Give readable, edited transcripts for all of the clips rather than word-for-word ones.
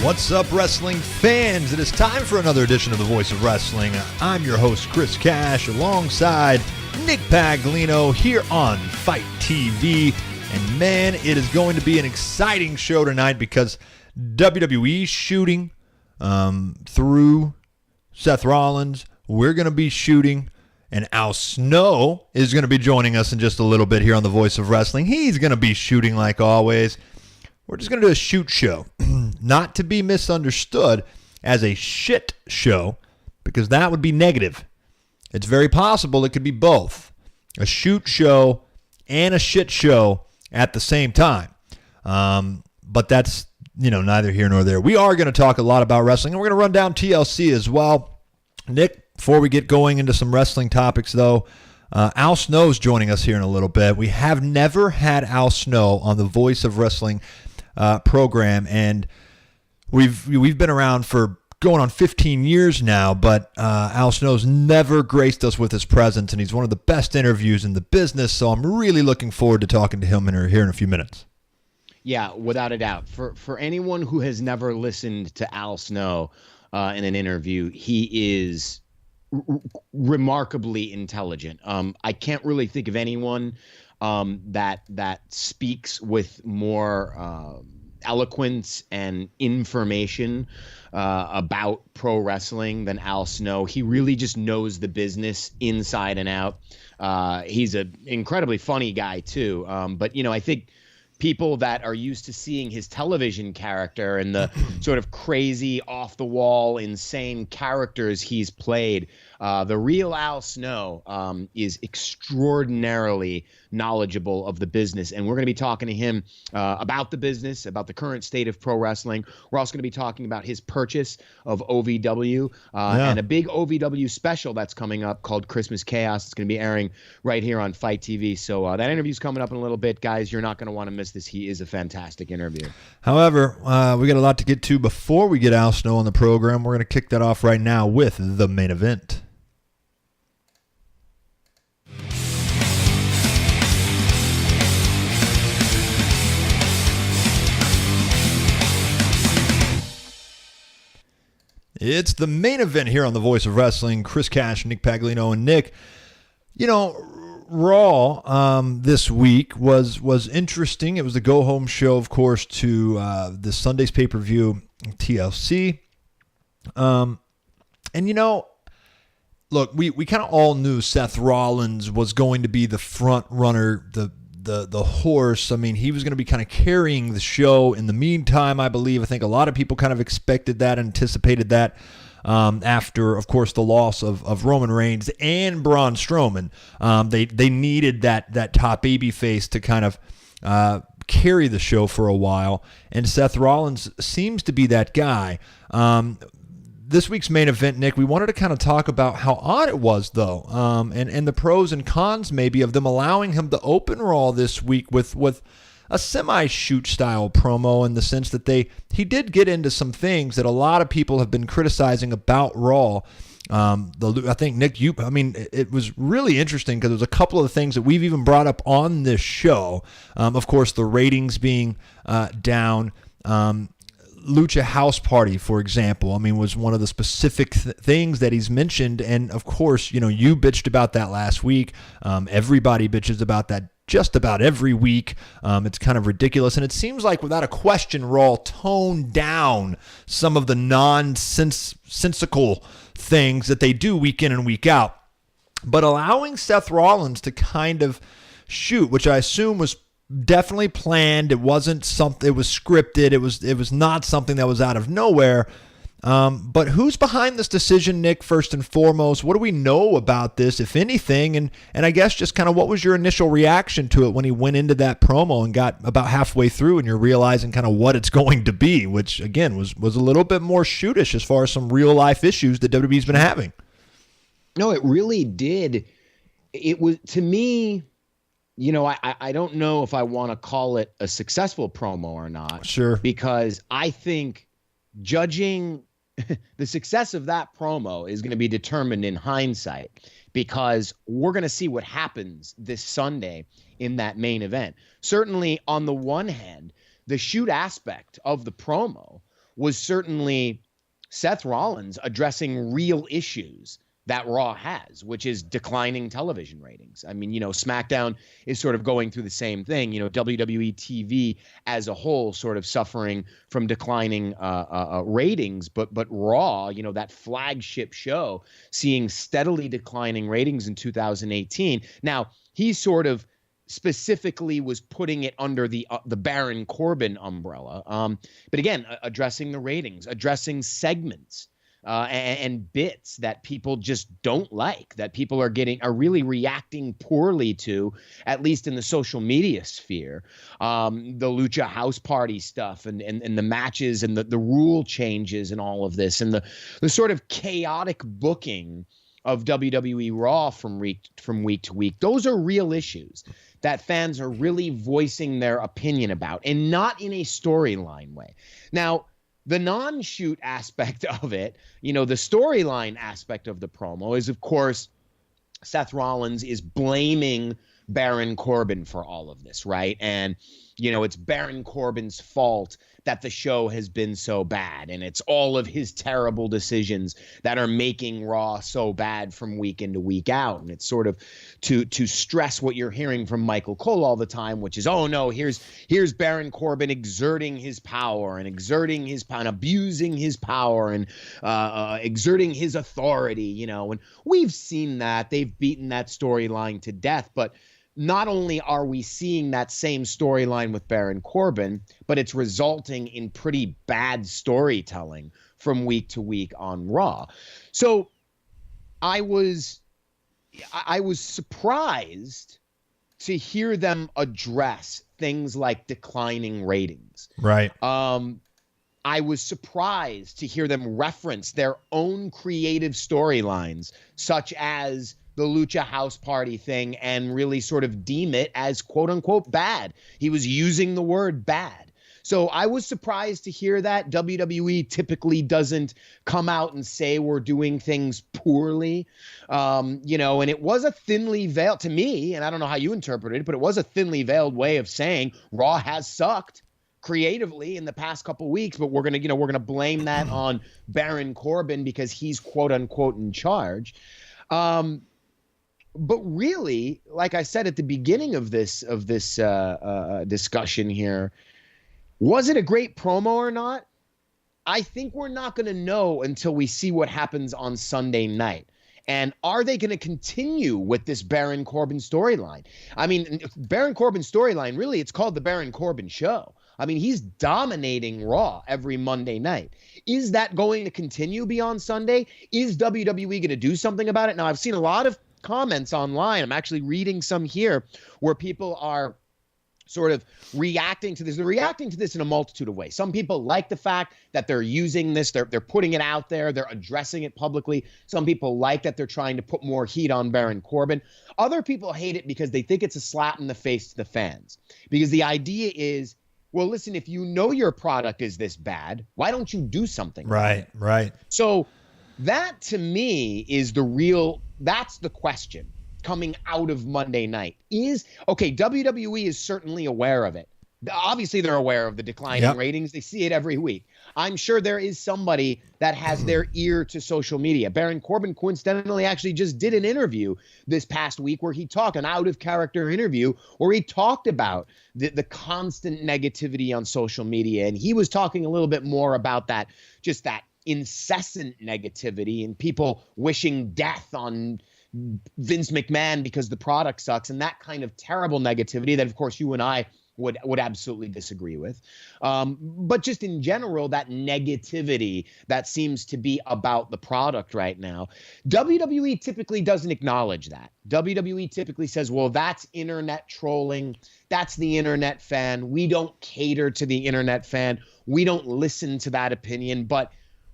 What's up, wrestling fans? It is time for another edition of The Voice of Wrestling. I'm your host, Chris Cash, alongside Nick Paglino here on Fight TV. And man, it is going to be an exciting show tonight because WWE's shooting through Seth Rollins. We're going to be shooting, and Al Snow is going to be joining us in just a little bit here on The Voice of Wrestling. He's going to be shooting like always. We're just going to do a shoot show, not to be misunderstood as a shit show, because that would be negative. It's very possible it could be both, a shoot show and a shit show at the same time. But that's, neither here nor there. We are going to talk a lot about wrestling, and we're going to run down TLC as well. Nick, before we get going into some wrestling topics, though, Al Snow's joining us here in a little bit. We have never had Al Snow on the Voice of Wrestling program, and we've been around for going on 15 years now, but Al Snow's never graced us with his presence, and he's one of the best interviews in the business, so I'm really looking forward to talking to him here in a few minutes. Yeah, without a doubt. For anyone who has never listened to Al Snow in an interview, he is remarkably intelligent. I can't really think of anyone that speaks with more eloquence and information about pro wrestling than Al Snow. He really just knows the business inside and out. He's an incredibly funny guy too. But I think people that are used to seeing his television character and the sort of crazy, off-the-wall, insane characters he's played, the real Al Snow is extraordinarily knowledgeable of the business. And we're going to be talking to him about the business, about the current state of pro wrestling. We're also going to be talking about his purchase of OVW and a big OVW special that's coming up called Christmas Chaos. It's going to be airing right here on Fight TV. So that interview's coming up in a little bit. Guys, you're not going to want to miss this. He is a fantastic interview. However, we got a lot to get to before we get Al Snow on the program. We're going to kick that off right now with the main event. It's the main event here on The Voice of Wrestling. Chris Cash, Nick Paglino, and Nick. Raw this week was interesting. It was the go-home show, of course, to the Sunday's pay-per-view, TLC. Look, we kind of all knew Seth Rollins was going to be the front runner, the horse. I mean, he was going to be kind of carrying the show. In the meantime, I think a lot of people kind of expected that, anticipated that. After, of course, the loss of Roman Reigns and Braun Strowman, they needed that top babyface to kind of carry the show for a while, and Seth Rollins seems to be that guy. This week's main event, Nick, we wanted to kind of talk about how odd it was, though, and the pros and cons maybe of them allowing him to open Raw this week with a semi-shoot style promo, in the sense that he did get into some things that a lot of people have been criticizing about Raw. I think, Nick, it was really interesting because there's a couple of things that we've even brought up on this show. Of course, the ratings being down. Lucha House Party, for example, was one of the specific things that he's mentioned. And of course, you bitched about that last week. Everybody bitches about that just about every week. It's kind of ridiculous. And it seems like, without a question, Raw toned down some of the nonsensical things that they do week in and week out. But allowing Seth Rollins to kind of shoot, which I assume was definitely planned. It wasn't something, it was scripted. It was not something that was out of nowhere. But who's behind this decision, Nick, first and foremost? What do we know about this, if anything? And I guess just kind of what was your initial reaction to it when he went into that promo and got about halfway through and you're realizing kind of what it's going to be, which, again, was a little bit more shootish as far as some real-life issues that WWE's been having. No, it really did. It was, to me, I don't know if I want to call it a successful promo or not. Sure. Because I think judging the success of that promo is going to be determined in hindsight, because we're going to see what happens this Sunday in that main event. Certainly, on the one hand, the shoot aspect of the promo was certainly Seth Rollins addressing real issues that Raw has, which is declining television ratings. I mean, SmackDown is sort of going through the same thing. WWE TV as a whole sort of suffering from declining ratings, but Raw, that flagship show, seeing steadily declining ratings in 2018. Now, he sort of specifically was putting it under the Baron Corbin umbrella. But again, addressing the ratings, addressing segments, and bits that people just don't like, that people are really reacting poorly to, at least in the social media sphere. The Lucha House Party stuff and the matches and the rule changes and all of this, and the sort of chaotic booking of WWE Raw from week to week. Those are real issues that fans are really voicing their opinion about, and not in a storyline way. Now, the non-shoot aspect of it, the storyline aspect of the promo is, of course, Seth Rollins is blaming Baron Corbin for all of this, right? And, it's Baron Corbin's fault that the show has been so bad, and it's all of his terrible decisions that are making Raw so bad from week into week out. And it's sort of to stress what you're hearing from Michael Cole all the time, which is, oh no, here's Baron Corbin exerting his power and abusing his power and exerting his authority, and we've seen that. They've beaten that storyline to death, but not only are we seeing that same storyline with Baron Corbin, but it's resulting in pretty bad storytelling from week to week on Raw. So I was surprised to hear them address things like declining ratings. Right. I was surprised to hear them reference their own creative storylines, such as the Lucha House Party thing, and really sort of deem it as quote unquote bad. He was using the word bad. So I was surprised to hear that. WWE typically doesn't come out and say we're doing things poorly, and it was a thinly veiled, to me, and I don't know how you interpreted it, but it was a thinly veiled way of saying Raw has sucked creatively in the past couple weeks, but we're gonna blame that on Baron Corbin because he's quote unquote in charge. But really, like I said at the beginning of this discussion here, was it a great promo or not? I think we're not going to know until we see what happens on Sunday night. And are they going to continue with this Baron Corbin storyline? I mean, Baron Corbin storyline, really, it's called the Baron Corbin Show. I mean, he's dominating Raw every Monday night. Is that going to continue beyond Sunday? Is WWE going to do something about it? Now, I've seen a lot of comments online. I'm actually reading some here where people are sort of reacting to this. They're reacting to this in a multitude of ways. Some people like the fact that they're using this. They're putting it out there. They're addressing it publicly. Some people like that they're trying to put more heat on Baron Corbin. Other people hate it because they think it's a slap in the face to the fans. Because the idea is, well, listen, if you know your product is this bad, why don't you do something? Right. So that, to me, is that's the question coming out of Monday night. WWE is certainly aware of it. Obviously, they're aware of the declining ratings. They see it every week. I'm sure there is somebody that has their ear to social media. Baron Corbin, coincidentally, actually just did an interview this past week where he talked, an out-of-character interview, where he talked about the constant negativity on social media. And he was talking a little bit more about that, just that incessant negativity and people wishing death on Vince McMahon because the product sucks, and that kind of terrible negativity that, of course, you and I would absolutely disagree with. But just in general, that negativity that seems to be about the product right now, WWE typically doesn't acknowledge that. WWE typically says, well, that's internet trolling. That's the internet fan. We don't cater to the internet fan. We don't listen to that opinion. But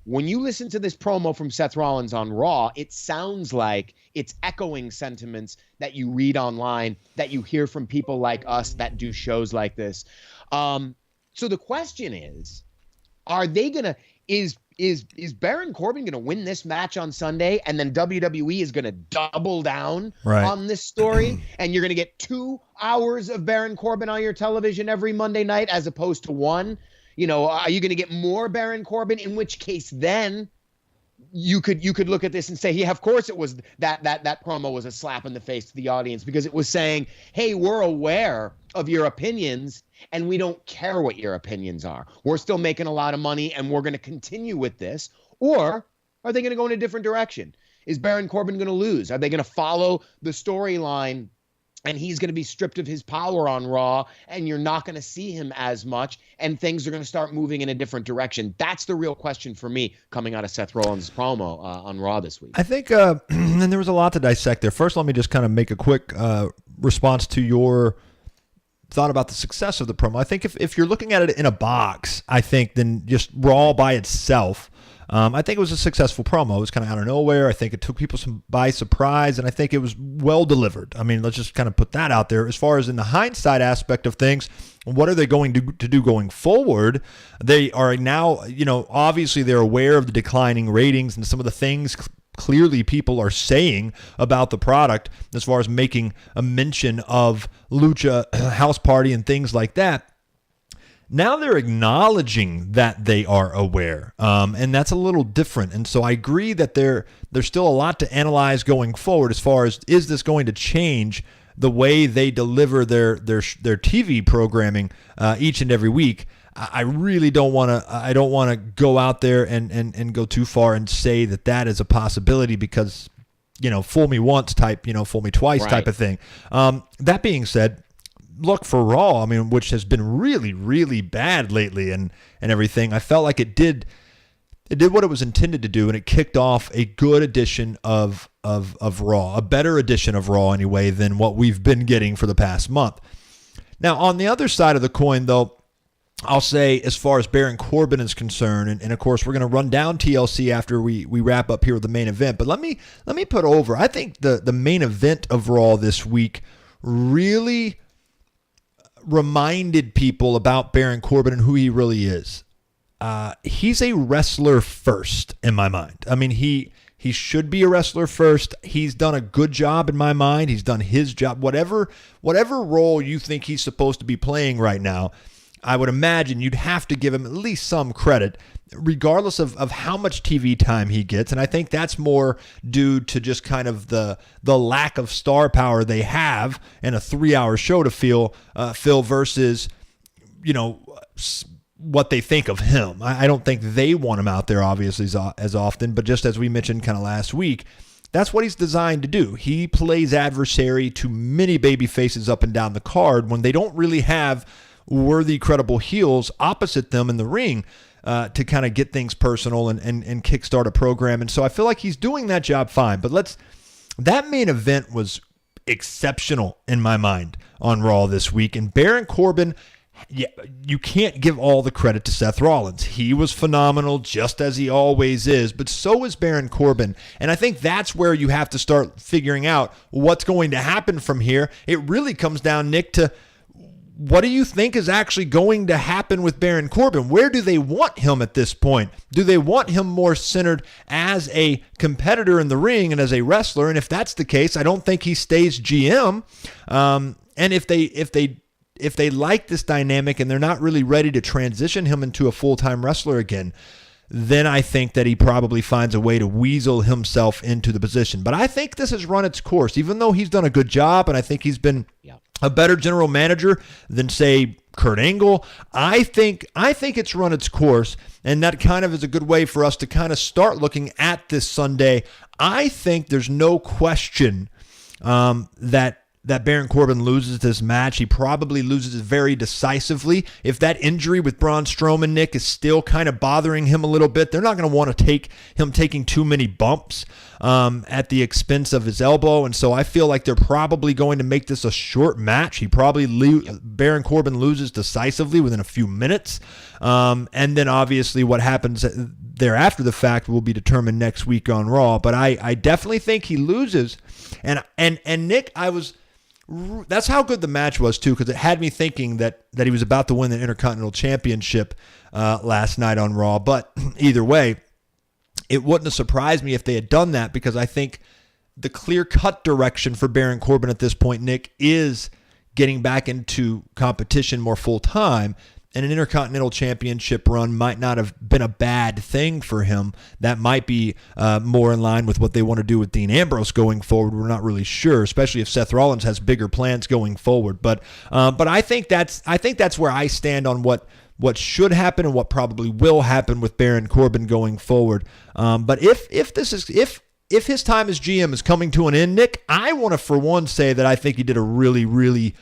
when you listen to this promo from Seth Rollins on Raw, it sounds like it's echoing sentiments that you read online, that you hear from people like us that do shows like this. So the question is, is Baron Corbin going to win this match on Sunday, and then WWE is going to double down on this story, and you're going to get 2 hours of Baron Corbin on your television every Monday night as opposed to 1? Are you going to get more Baron Corbin? In which case, then you could look at this and say, yeah, of course it was that promo was a slap in the face to the audience, because it was saying, hey, we're aware of your opinions and we don't care what your opinions are. We're still making a lot of money and we're going to continue with this. Or are they going to go in a different direction? Is Baron Corbin going to lose? Are they going to follow the storyline and he's going to be stripped of his power on Raw and you're not going to see him as much and things are going to start moving in a different direction? That's the real question for me coming out of Seth Rollins' promo on Raw this week. I think, and there was a lot to dissect there. First, let me just kind of make a quick response to your thought about the success of the promo. I think if you're looking at it in a box, I think then just Raw by itself, I think it was a successful promo. It was kind of out of nowhere. I think it took people by surprise, and I think it was well delivered. I mean, let's just kind of put that out there. As far as in the hindsight aspect of things, what are they going to do going forward? They are now, obviously they're aware of the declining ratings and some of the things clearly people are saying about the product as far as making a mention of Lucha House Party and things like that. Now they're acknowledging that they are aware, and that's a little different. And so I agree that there's still a lot to analyze going forward as far as, is this going to change the way they deliver their TV programming each and every week? I really don't want to. I don't want to go out there and go too far and say that is a possibility, because fool me once type, fool me twice type of thing. That being said, look, for Raw, I mean, which has been really, really bad lately and everything, I felt like it did what it was intended to do, and it kicked off a good edition of Raw, a better edition of Raw anyway than what we've been getting for the past month. Now, on the other side of the coin, though, I'll say as far as Baron Corbin is concerned, and of course we're going to run down TLC after we wrap up here with the main event, but let me put over, I think the main event of Raw this week really reminded people about Baron Corbin and who he really is. He's a wrestler first in my mind. I mean, he should be a wrestler first. He's done a good job in my mind. He's done his job. Whatever role you think he's supposed to be playing right now, I would imagine you'd have to give him at least some credit, regardless of how much TV time he gets. And I think that's more due to just kind of the lack of star power they have in a 3-hour show to fill versus, what they think of him. I don't think they want him out there, obviously, as often. But just as we mentioned kind of last week, that's what he's designed to do. He plays adversary to many baby faces up and down the card when they don't really have worthy, credible heels opposite them in the ring to kind of get things personal and kickstart a program. And so I feel like he's doing that job fine. But that main event was exceptional in my mind on Raw this week. And Baron Corbin, yeah, you can't give all the credit to Seth Rollins. He was phenomenal, just as he always is, but so is Baron Corbin. And I think that's where you have to start figuring out what's going to happen from here. It really comes down, Nick, to what do you think is actually going to happen with Baron Corbin? Where do they want him at this point? Do they want him more centered as a competitor in the ring and as a wrestler? And if that's the case, I don't think he stays GM. And if they like this dynamic and they're not really ready to transition him into a full-time wrestler again, then I think that he probably finds a way to weasel himself into the position. But I think this has run its course, even though he's done a good job, and I think he's been a better general manager than, say, Kurt Angle. I think it's run its course, and that kind of is a good way for us to kind of start looking at this Sunday. I think there's no question that Baron Corbin loses this match. He probably loses very decisively. If that injury with Braun Strowman, Nick, is still kind of bothering him a little bit, they're not going to want to take him taking too many bumps at the expense of his elbow. And so I feel like they're probably going to make this a short match. Baron Corbin loses decisively within a few minutes. And then obviously what happens thereafter the fact will be determined next week on Raw. But I definitely think he loses. And Nick, that's how good the match was, too, because it had me thinking that he was about to win the Intercontinental Championship last night on Raw. But either way, it wouldn't have surprised me if they had done that, because I think the clear-cut direction for Baron Corbin at this point, Nick, is getting back into competition more full-time an Intercontinental Championship run might not have been a bad thing for him. That might be more in line with what they want to do with Dean Ambrose going forward. We're not really sure, especially if Seth Rollins has bigger plans going forward. But I think that's where I stand on what should happen and what probably will happen with Baron Corbin going forward. But if his time as GM is coming to an end, Nick, I want to for one say that I think he did a really, really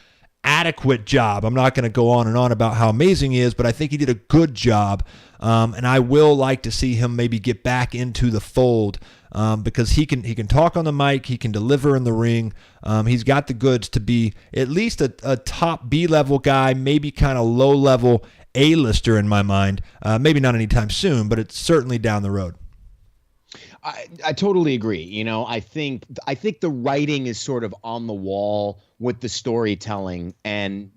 adequate job. I'm not going to go on and on about how amazing he is, but I think he did a good job. And I will like to see him maybe get back into the fold because he can talk on the mic, he can deliver in the ring. He's got the goods to be at least a top B-level guy, maybe kind of low-level A-lister in my mind. Maybe not anytime soon, but it's certainly down the road. I totally agree. You know, I think the writing is sort of on the wall with the storytelling, and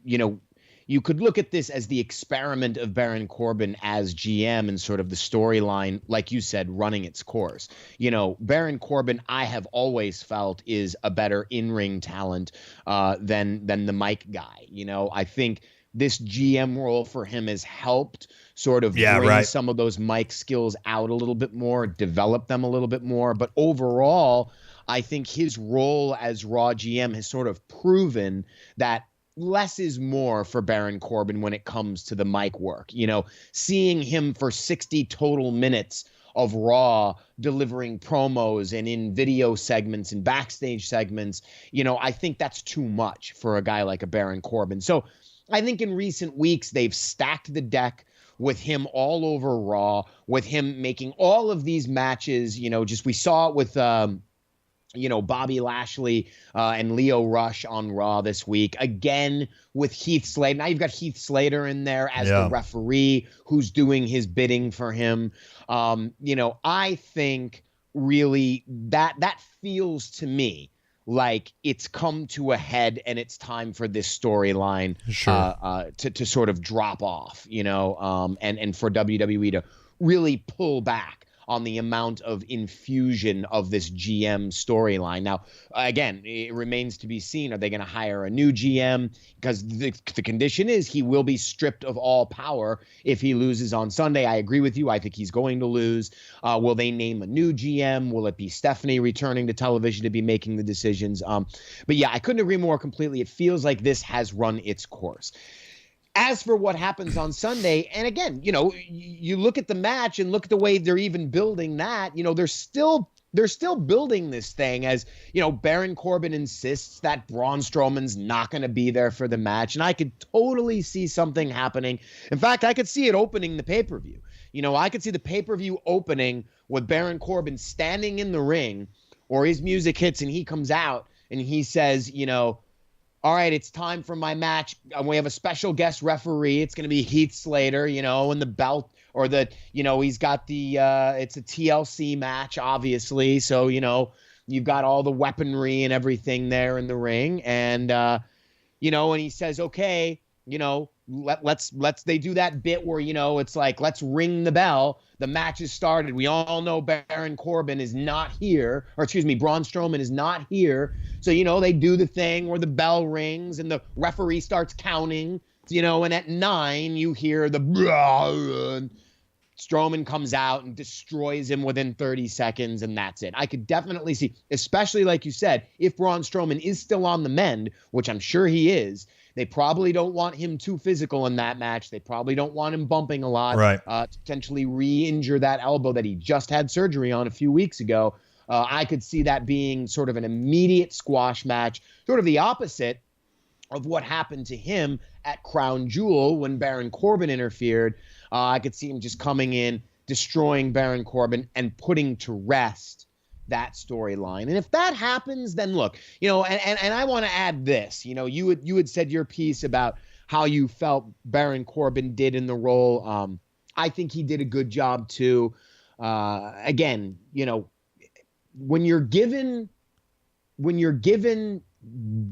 you know, you could look at this as the experiment of Baron Corbin as GM and sort of the storyline, like you said, running its course. You know, Baron Corbin, I have always felt, is a better in-ring talent than the mic guy. You know, I think this GM role for him has helped sort of bring some of those mic skills out a little bit more, develop them a little bit more. But overall, I think his role as Raw GM has sort of proven that less is more for Baron Corbin when it comes to the mic work. You know, seeing him for 60 total minutes of Raw delivering promos and in video segments and backstage segments, you know, I think that's too much for a guy like a Baron Corbin. So I think in recent weeks, they've stacked the deck with him all over Raw, with him making all of these matches. You know, just we saw it with, you know, Bobby Lashley and Lio Rush on Raw this week. Again, with Heath Slater. Now you've got Heath Slater in there as the referee who's doing his bidding for him. You know, I think really that feels to me like it's come to a head and it's time for this storyline to sort of drop off, you know, and for WWE to really pull back on the amount of infusion of this GM storyline. Now, again, it remains to be seen. Are they going to hire a new GM? Because the condition is he will be stripped of all power if he loses on Sunday. I agree with you. I think he's going to lose. Will they name a new GM? Will it be Stephanie returning to television to be making the decisions? But yeah, I couldn't agree more completely. It feels like this has run its course. As for what happens on Sunday, and again, you know, you look at the match and look at the way they're even building that, you know, they're still building this thing as, you know, Baron Corbin insists that Braun Strowman's not going to be there for the match. And I could totally see something happening. In fact, I could see it opening the pay-per-view. You know, I could see the pay-per-view opening with Baron Corbin standing in the ring, or his music hits and he comes out and he says, you know, all right, it's time for my match. We have a special guest referee. It's going to be Heath Slater, you know, and the belt, or the, you know, he's got the, it's a TLC match, obviously. So, you know, you've got all the weaponry and everything there in the ring. And, you know, and he says, okay, you know, let's they do that bit where, you know, it's like, let's ring the bell. The match has started. We all know Baron Corbin is not here, or excuse me, Braun Strowman is not here. So, you know, they do the thing where the bell rings and the referee starts counting, you know, and at 9 you hear the and Strowman comes out and destroys him within 30 seconds, and that's it. I could definitely see, especially like you said, if Braun Strowman is still on the mend, which I'm sure he is, they probably don't want him too physical in that match. They probably don't want him bumping a lot, potentially re-injure that elbow that he just had surgery on a few weeks ago. I could see that being sort of an immediate squash match, sort of the opposite of what happened to him at Crown Jewel when Baron Corbin interfered. I could see him just coming in, destroying Baron Corbin, and putting to rest that storyline. And if that happens, then look, you know, and I want to add this, you know, you had said your piece about how you felt Baron Corbin did in the role. I think he did a good job too. Again, you know, when you're given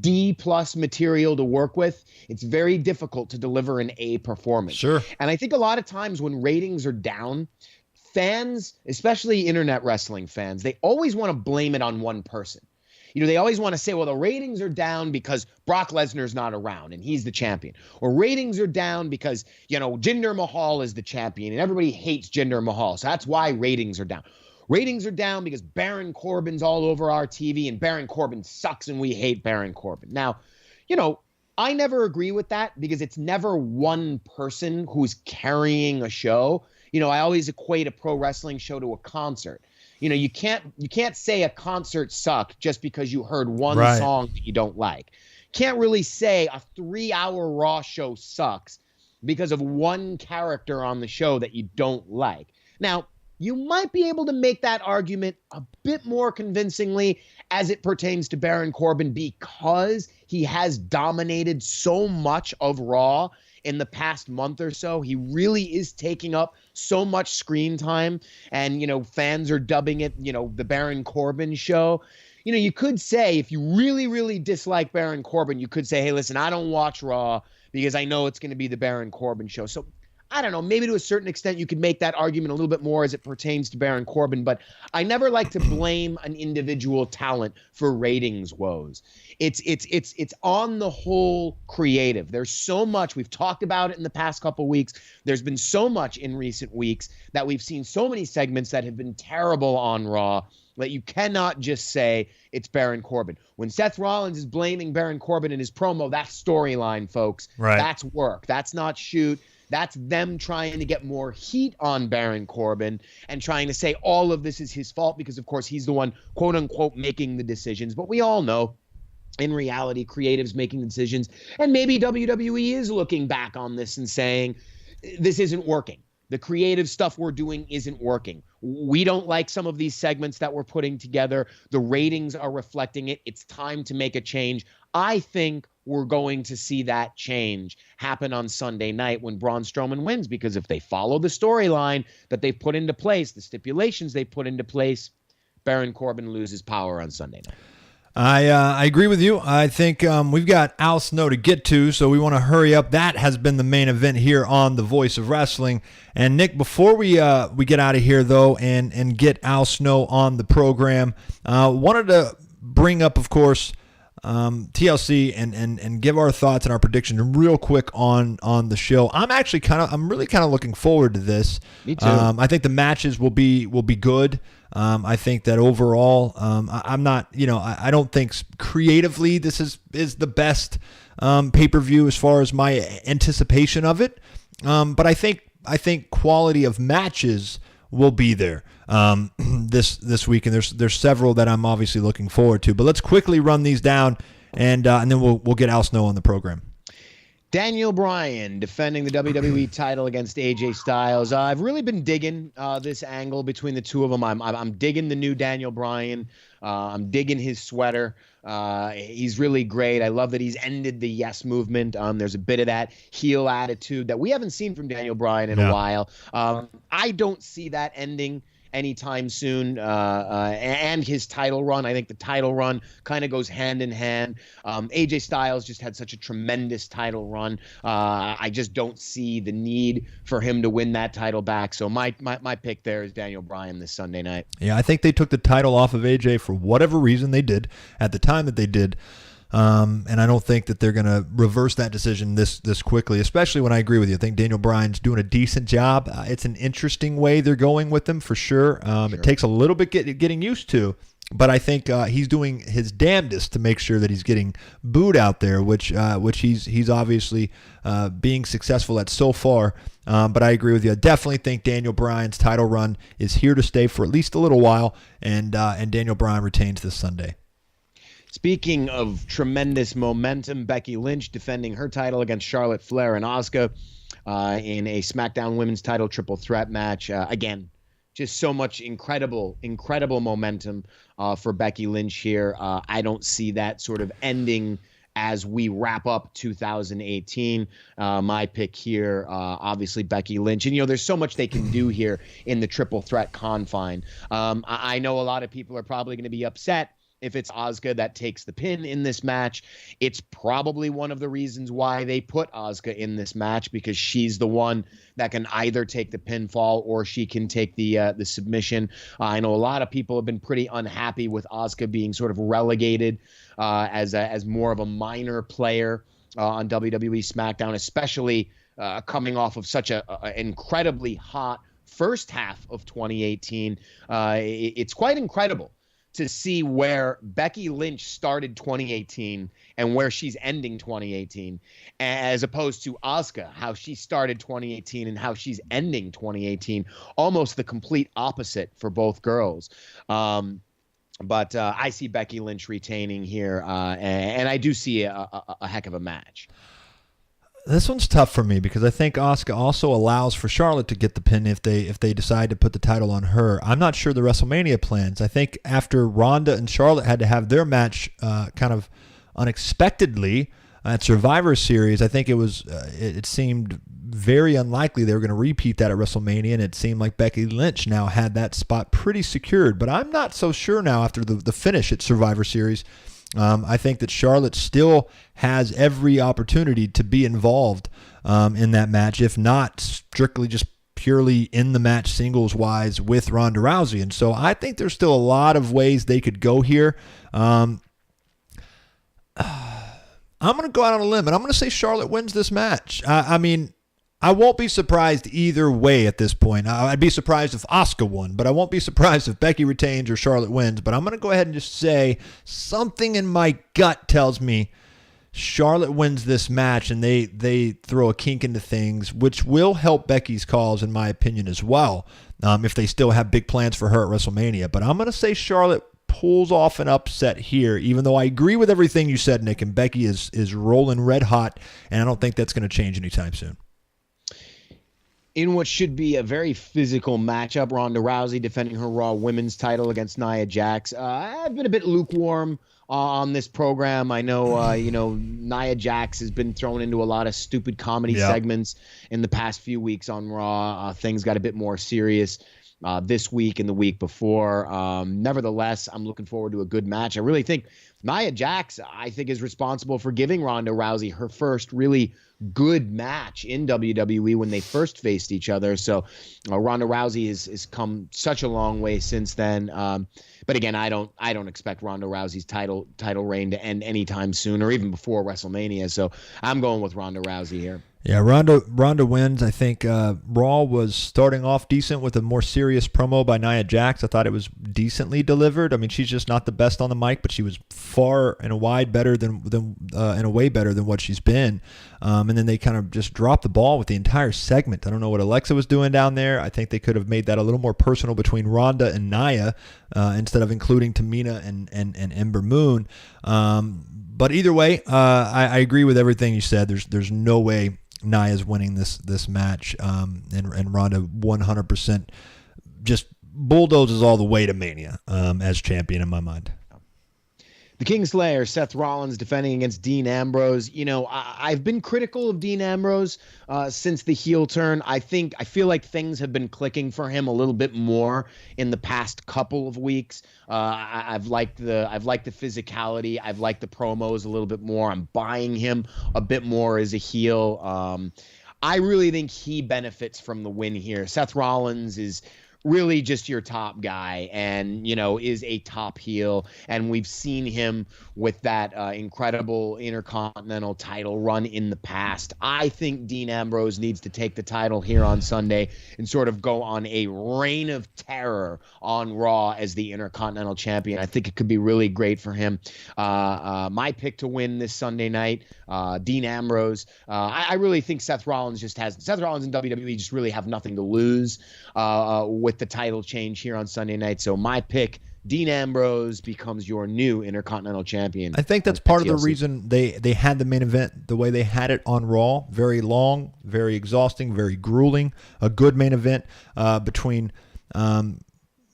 D+ material to work with, it's very difficult to deliver an A performance. Sure. And I think a lot of times when ratings are down, fans, especially internet wrestling fans, they always want to blame it on one person. They always want to say, well, the ratings are down because Brock Lesnar's not around and he's the champion. Or ratings are down because, Jinder Mahal is the champion and everybody hates Jinder Mahal. So that's why ratings are down. Ratings are down because Baron Corbin's all over our TV and Baron Corbin sucks and we hate Baron Corbin. Now, I never agree with that because it's never one person who's carrying a show. I always equate a pro wrestling show to a concert. You can't say a concert sucked just because you heard one song that you don't like. Can't really say a 3-hour Raw show sucks because of one character on the show that you don't like. Now, you might be able to make that argument a bit more convincingly as it pertains to Baron Corbin because he has dominated so much of Raw in the past month or so. He really is taking up so much screen time, and, fans are dubbing it, the Baron Corbin show. You could say, if you really, really dislike Baron Corbin, you could say, hey, listen, I don't watch Raw because I know it's going to be the Baron Corbin show. So I don't know, maybe to a certain extent you could make that argument a little bit more as it pertains to Baron Corbin, but I never like to blame an individual talent for ratings woes. It's on the whole creative. There's so much, we've talked about it in the past couple weeks. There's been so much in recent weeks that we've seen so many segments that have been terrible on Raw that you cannot just say it's Baron Corbin. When Seth Rollins is blaming Baron Corbin in his promo, that's storyline, folks. Right. That's work. That's not shoot. That's them trying to get more heat on Baron Corbin and trying to say all of this is his fault because, of course, he's the one, quote unquote, making the decisions. But we all know in reality, creatives making the decisions. And maybe WWE is looking back on this and saying, this isn't working. The creative stuff we're doing isn't working. We don't like some of these segments that we're putting together. The ratings are reflecting it. It's time to make a change. I think we're going to see that change happen on Sunday night when Braun Strowman wins, because if they follow the storyline that they've put into place, the stipulations they put into place, Baron Corbin loses power on Sunday night. I agree with you. I think we've got Al Snow to get to, so we want to hurry up. That has been the main event here on The Voice of Wrestling. And Nick, before we get out of here though, and get Al Snow on the program, wanted to bring up, of course, TLC and give our thoughts and our predictions real quick on the show. I'm really kind of looking forward to this. Me too. I think the matches will be good. I think that overall, I'm not, I don't think creatively this is the best pay-per-view as far as my anticipation of it. But I think quality of matches will be there this week, and there's several that I'm obviously looking forward to. But let's quickly run these down, and then we'll get Al Snow on the program. Daniel Bryan defending the WWE title against AJ Styles. I've really been digging this angle between the two of them. I'm digging the new Daniel Bryan. I'm digging his sweater. He's really great. I love that he's ended the yes movement. There's a bit of that heel attitude that we haven't seen from Daniel Bryan in a while. I don't see that ending anytime soon, and his title run. I think the title run kind of goes hand in hand. AJ Styles just had such a tremendous title run. I just don't see the need for him to win that title back. So my pick there is Daniel Bryan this Sunday night. Yeah, I think they took the title off of AJ for whatever reason they did at the time that they did. And I don't think that they're going to reverse that decision this quickly, especially when I agree with you. I think Daniel Bryan's doing a decent job. It's an interesting way they're going with him for sure. It takes a little bit getting used to, but I think he's doing his damnedest to make sure that he's getting booed out there, which he's obviously being successful at so far. But I agree with you. I definitely think Daniel Bryan's title run is here to stay for at least a little while, and Daniel Bryan retains this Sunday. Speaking of tremendous momentum, Becky Lynch defending her title against Charlotte Flair and Asuka in a SmackDown Women's title triple threat match. Again, just so much incredible momentum for Becky Lynch here. I don't see that sort of ending as we wrap up 2018. My pick here, obviously Becky Lynch. And, there's so much they can do here in the triple threat confine. I know a lot of people are probably going to be upset if it's Asuka that takes the pin in this match. It's probably one of the reasons why they put Asuka in this match, because she's the one that can either take the pinfall or she can take the submission. I know a lot of people have been pretty unhappy with Asuka being sort of relegated as more of a minor player on WWE SmackDown, especially coming off of such a incredibly hot first half of 2018. It's quite incredible to see where Becky Lynch started 2018 and where she's ending 2018, as opposed to Asuka, how she started 2018 and how she's ending 2018. Almost the complete opposite for both girls. But I see Becky Lynch retaining here, and I do see a heck of a match. This one's tough for me because I think Asuka also allows for Charlotte to get the pin if they decide to put the title on her. I'm not sure the WrestleMania plans. I think after Ronda and Charlotte had to have their match kind of unexpectedly at Survivor Series, I think it seemed very unlikely they were going to repeat that at WrestleMania, and it seemed like Becky Lynch now had that spot pretty secured. But I'm not so sure now after the finish at Survivor Series. I think that Charlotte still has every opportunity to be involved in that match, if not strictly just purely in the match singles-wise with Ronda Rousey. And so I think there's still a lot of ways they could go here. I'm going to go out on a limb, and I'm going to say Charlotte wins this match. I mean, I won't be surprised either way at this point. I'd be surprised if Asuka won, but I won't be surprised if Becky retains or Charlotte wins. But I'm going to go ahead and just say something in my gut tells me Charlotte wins this match, and they throw a kink into things, which will help Becky's cause, in my opinion, as well, if they still have big plans for her at WrestleMania. But I'm going to say Charlotte pulls off an upset here, even though I agree with everything you said, Nick, and Becky is rolling red hot, and I don't think that's going to change anytime soon. In what should be a very physical matchup, Ronda Rousey defending her Raw Women's title against Nia Jax. I've been a bit lukewarm on this program. I know, Nia Jax has been thrown into a lot of stupid comedy segments in the past few weeks on Raw. Things got a bit more serious this week and the week before. Nevertheless, I'm looking forward to a good match. I really think Nia Jax, is responsible for giving Ronda Rousey her first really good match in WWE when they first faced each other. So Ronda Rousey has come such a long way since then. But again, I don't expect Ronda Rousey's title reign to end anytime soon or even before WrestleMania. So I'm going with Ronda Rousey here. Yeah, Ronda wins. I think Raw was starting off decent with a more serious promo by Nia Jax. I thought it was decently delivered. I mean, she's just not the best on the mic, but she was far and wide better than in a way better than what she's been. And then they kind of just dropped the ball with the entire segment. I don't know what Alexa was doing down there. I think they could have made that a little more personal between Ronda and Nia instead of including Tamina and Ember Moon. But either way, I agree with everything you said. There's no way Nia's winning this match, and Ronda 100% just bulldozes all the way to Mania as champion in my mind. The Kingslayer, Seth Rollins, defending against Dean Ambrose. I've been critical of Dean Ambrose since the heel turn. I feel like things have been clicking for him a little bit more in the past couple of weeks. I've liked the physicality. I've liked the promos a little bit more. I'm buying him a bit more as a heel. I really think he benefits from the win here. Seth Rollins is really just your top guy and, is a top heel. And we've seen him with that incredible Intercontinental title run in the past. I think Dean Ambrose needs to take the title here on Sunday and sort of go on a reign of terror on Raw as the Intercontinental Champion. I think it could be really great for him. My pick to win this Sunday night, Dean Ambrose. I really think Seth Rollins and WWE just really have nothing to lose with the title change here on Sunday night. So my pick, Dean Ambrose becomes your new Intercontinental Champion. I think that's part of the reason they had the main event the way they had it on Raw. Very long, very exhausting, very grueling. A good main event between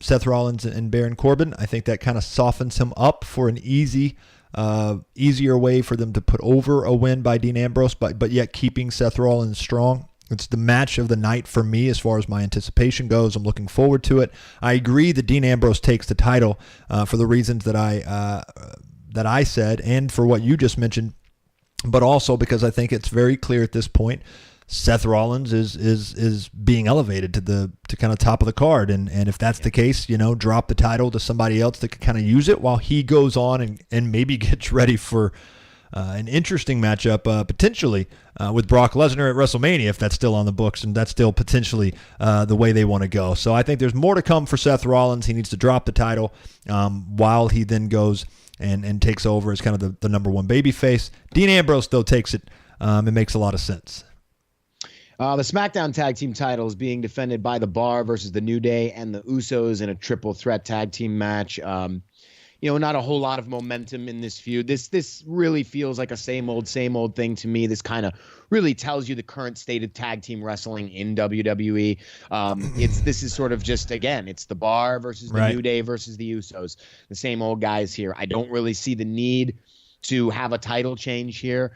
Seth Rollins and Baron Corbin. I think that kind of softens him up for an easier way for them to put over a win by Dean Ambrose, but yet keeping Seth Rollins strong. It's the match of the night for me as far as my anticipation goes. I'm looking forward to it. I agree that Dean Ambrose takes the title for the reasons that I said, and for what you just mentioned, but also because I think it's very clear at this point Seth Rollins is being elevated to kind of top of the card, and if that's the case, drop the title to somebody else that could kind of use it while he goes on and maybe gets ready for an interesting matchup potentially with Brock Lesnar at WrestleMania, if that's still on the books, and that's still potentially the way they want to go. So I think there's more to come for Seth Rollins. He needs to drop the title while he then goes and takes over as kind of the number one babyface. Dean Ambrose still takes it. It makes a lot of sense. The SmackDown Tag Team title is being defended by The Bar versus The New Day and the Usos in a triple threat tag team match. Not a whole lot of momentum in this feud. This really feels like a same old thing to me. This kind of really tells you the current state of tag team wrestling in WWE. This is sort of just, again, it's The Bar versus The New Day versus the Usos. The same old guys here. I don't really see the need to have a title change here.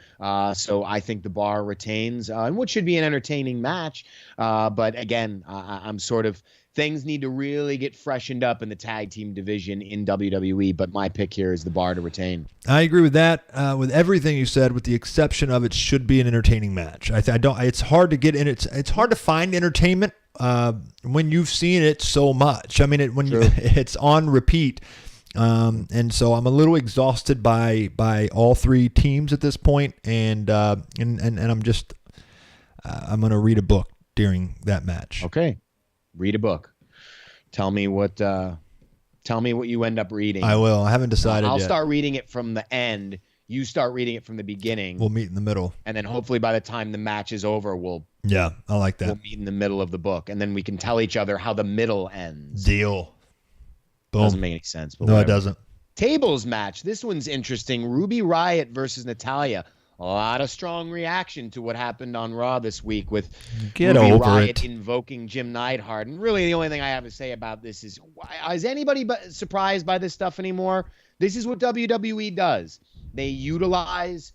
So I think The Bar retains in what should be an entertaining match. But again, I'm sort of, things need to really get freshened up in the tag team division in WWE. But my pick here is The Bar to retain. I agree with that, with everything you said, with the exception of it should be an entertaining match. I don't. It's hard to get in. It's hard to find entertainment when you've seen it so much. I mean, it's on repeat. And so I'm a little exhausted by all three teams at this point, and I'm going to read a book during that match. Okay, read a book. Tell me what you end up reading. I will. I haven't decided I'll yet. start reading it from the end. You start reading it from the beginning. We'll meet in the middle, and then hopefully by the time the match is over, I like that. We'll meet in the middle of the book, and then we can tell each other how the middle ends. Deal. Boom. Doesn't make any sense. But no, whatever. It doesn't. Tables match. This one's interesting. Ruby Riott versus Natalya. A lot of strong reaction to what happened on Raw this week with Ruby Riott invoking Jim Neidhart. And really the only thing I have to say about this is anybody surprised by this stuff anymore? This is what WWE does. They utilize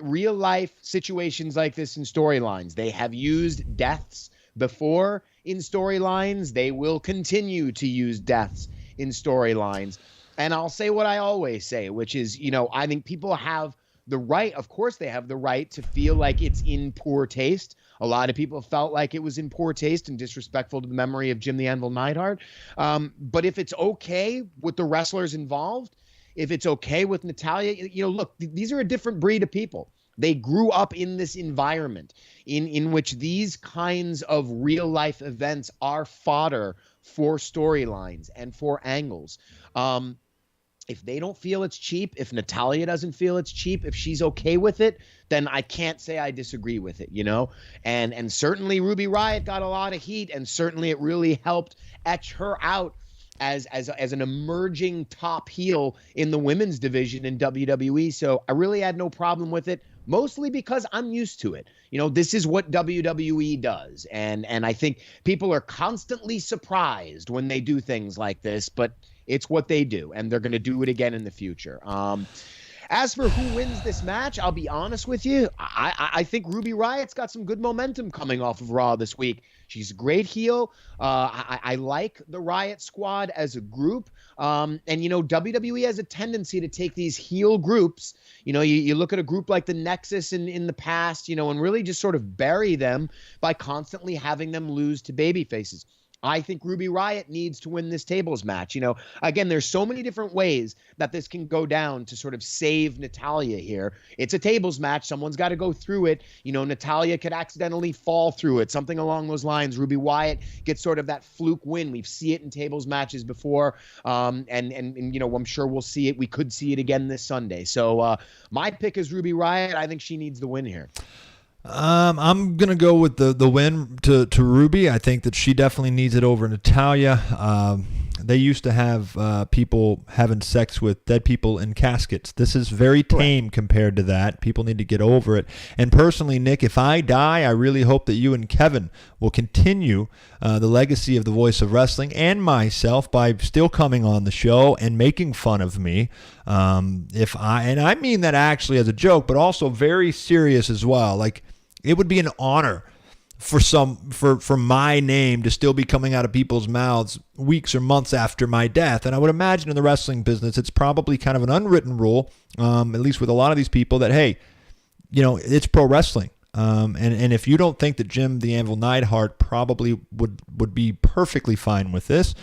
real life situations like this in storylines. They have used deaths before in storylines. They will continue to use deaths in storylines. And I'll say what I always say, which is, I think people have the right, of course they have the right to feel like it's in poor taste. A lot of people felt like it was in poor taste and disrespectful to the memory of Jim the Anvil Neidhart. But if it's okay with the wrestlers involved, if it's okay with Natalya, look, these are a different breed of people. They grew up in this environment in which these kinds of real life events are fodder for storylines and for angles. If they don't feel it's cheap, if Natalya doesn't feel it's cheap, if she's okay with it, then I can't say I disagree with it, And certainly Ruby Riott got a lot of heat, and certainly it really helped etch her out as an emerging top heel in the women's division in WWE. So I really had no problem with it, mostly because I'm used to it. This is what WWE does. And I think people are constantly surprised when they do things like this, but it's what they do, and they're going to do it again in the future. As for who wins this match, I'll be honest with you. I think Ruby Riott's got some good momentum coming off of Raw this week. She's a great heel. I like the Riott Squad as a group. And, WWE has a tendency to take these heel groups. You look at a group like the Nexus in the past, and really just sort of bury them by constantly having them lose to babyfaces. I think Ruby Riott needs to win this tables match. Again, there's so many different ways that this can go down to sort of save Natalya here. It's a tables match. Someone's got to go through it. Natalya could accidentally fall through it, something along those lines. Ruby Riott gets sort of that fluke win. We've seen it in tables matches before. And I'm sure we'll see it. We could see it again this Sunday. So my pick is Ruby Riott. I think she needs the win here. I'm gonna go with the win to Ruby. I think that she definitely needs it over Natalya. They used to have people having sex with dead people in caskets. This is very tame compared to that. People need to get over it. And personally, Nick, if I die, I really hope that you and Kevin will continue the legacy of the Voice of Wrestling and myself by still coming on the show and making fun of me. And I mean that actually as a joke, but also very serious as well. Like, it would be an honor for my name to still be coming out of people's mouths weeks or months after my death. And I would imagine in the wrestling business, it's probably kind of an unwritten rule, at least with a lot of these people, that, hey, it's pro wrestling. And if you don't think that Jim the Anvil Neidhart probably would be perfectly fine with this,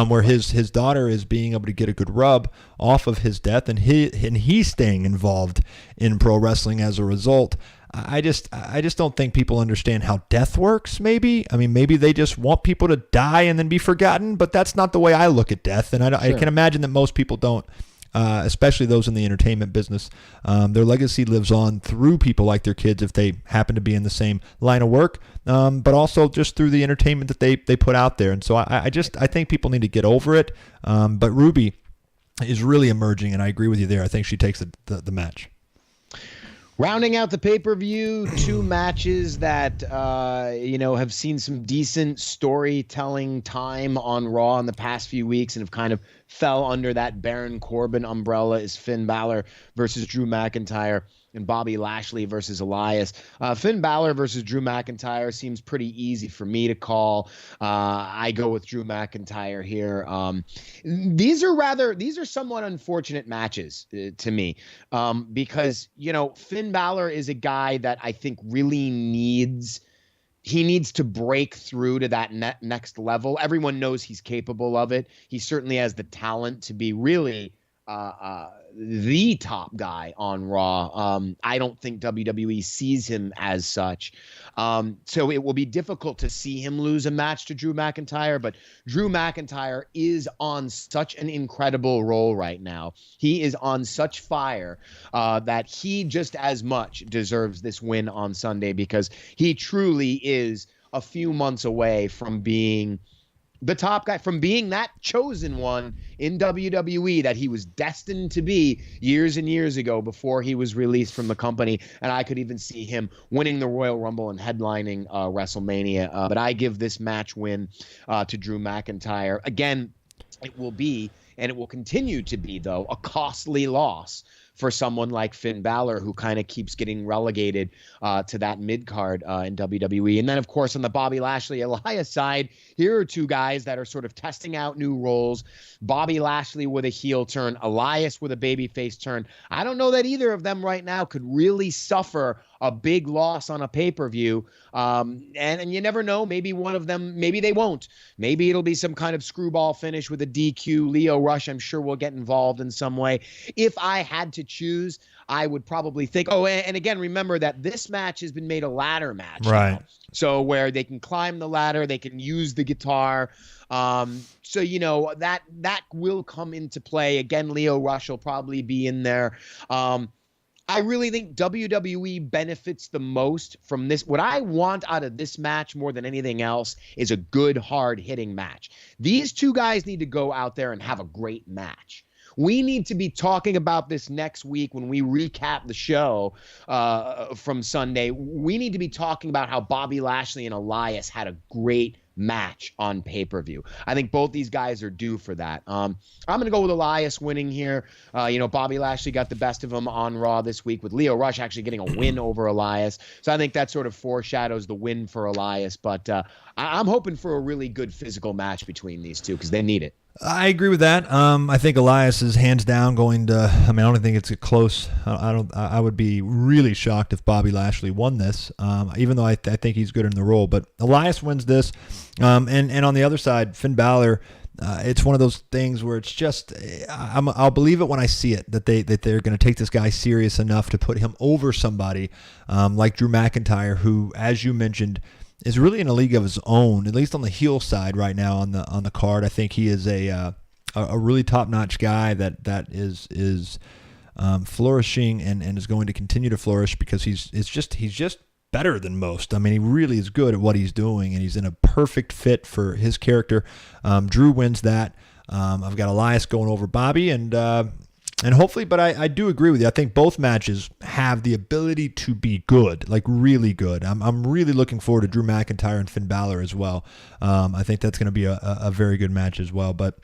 where his daughter is being able to get a good rub off of his death, and he's staying involved in pro wrestling as a result. I just don't think people understand how death works. Maybe they just want people to die and then be forgotten, but that's not the way I look at death, and I can imagine that most people don't. Especially those in the entertainment business. Their legacy lives on through people like their kids if they happen to be in the same line of work, but also just through the entertainment that they put out there. And so I think people need to get over it. But Ruby is really emerging, and I agree with you there. I think she takes the match. Rounding out the pay-per-view, two matches that have seen some decent storytelling time on Raw in the past few weeks and have kind of fell under that Baron Corbin umbrella is Finn Balor versus Drew McIntyre and Bobby Lashley versus Elias. Finn Balor versus Drew McIntyre seems pretty easy for me to call. I go with Drew McIntyre here. These are somewhat unfortunate matches to me because, Finn Balor is a guy that I think really needs to break through to that next level. Everyone knows he's capable of it. He certainly has the talent to be really the top guy on Raw. I don't think WWE sees him as such. So it will be difficult to see him lose a match to Drew McIntyre, but Drew McIntyre is on such an incredible roll right now. He is on such fire that he just as much deserves this win on Sunday because he truly is a few months away from being the top guy, from being that chosen one in WWE that he was destined to be years and years ago before he was released from the company. And I could even see him winning the Royal Rumble and headlining WrestleMania. But I give this match win to Drew McIntyre. Again, it will be, and it will continue to be, though, a costly loss for someone like Finn Balor, who kind of keeps getting relegated to that mid-card in WWE. And then, of course, on the Bobby Lashley Elias side, here are two guys that are sort of testing out new roles. Bobby Lashley with a heel turn, Elias with a babyface turn. I don't know that either of them right now could really suffer a big loss on a pay-per-view. And you never know. Maybe one of them, maybe they won't. Maybe it'll be some kind of screwball finish with a DQ. Leo Rush, I'm sure, will get involved in some way. If I had to choose, I would probably think, and again, remember that this match has been made a ladder match. Right. Now. So where they can climb the ladder, they can use the guitar. So, that will come into play. Again, Leo Rush will probably be in there. I really think WWE benefits the most from this. What I want out of this match more than anything else is a good, hard-hitting match. These two guys need to go out there and have a great match. We need to be talking about this next week when we recap the show from Sunday. We need to be talking about how Bobby Lashley and Elias had a great match on pay-per-view. I think both these guys are due for that. I'm going to go with Elias winning here. Bobby Lashley got the best of him on Raw this week with Leo Rush actually getting a win over Elias. So I think that sort of foreshadows the win for Elias. But I'm hoping for a really good physical match between these two because they need it. I agree with that. I think Elias is hands down going to. I don't think it's a close. I would be really shocked if Bobby Lashley won this, even though I think he's good in the role. But Elias wins this, and on the other side, Finn Balor. It's one of those things where it's just. I'll believe it when I see it that they're going to take this guy serious enough to put him over somebody like Drew McIntyre, who, as you mentioned, is really in a league of his own, at least on the heel side right now on the card. I think he is a really top-notch guy that is flourishing and is going to continue to flourish because he's just better than most. I mean, he really is good at what he's doing, and he's in a perfect fit for his character. Drew wins that. I've got Elias going over Bobby, and hopefully, but I do agree with you. I think both matches have the ability to be good, like really good. I'm really looking forward to Drew McIntyre and Finn Balor as well. I think that's going to be a very good match as well. But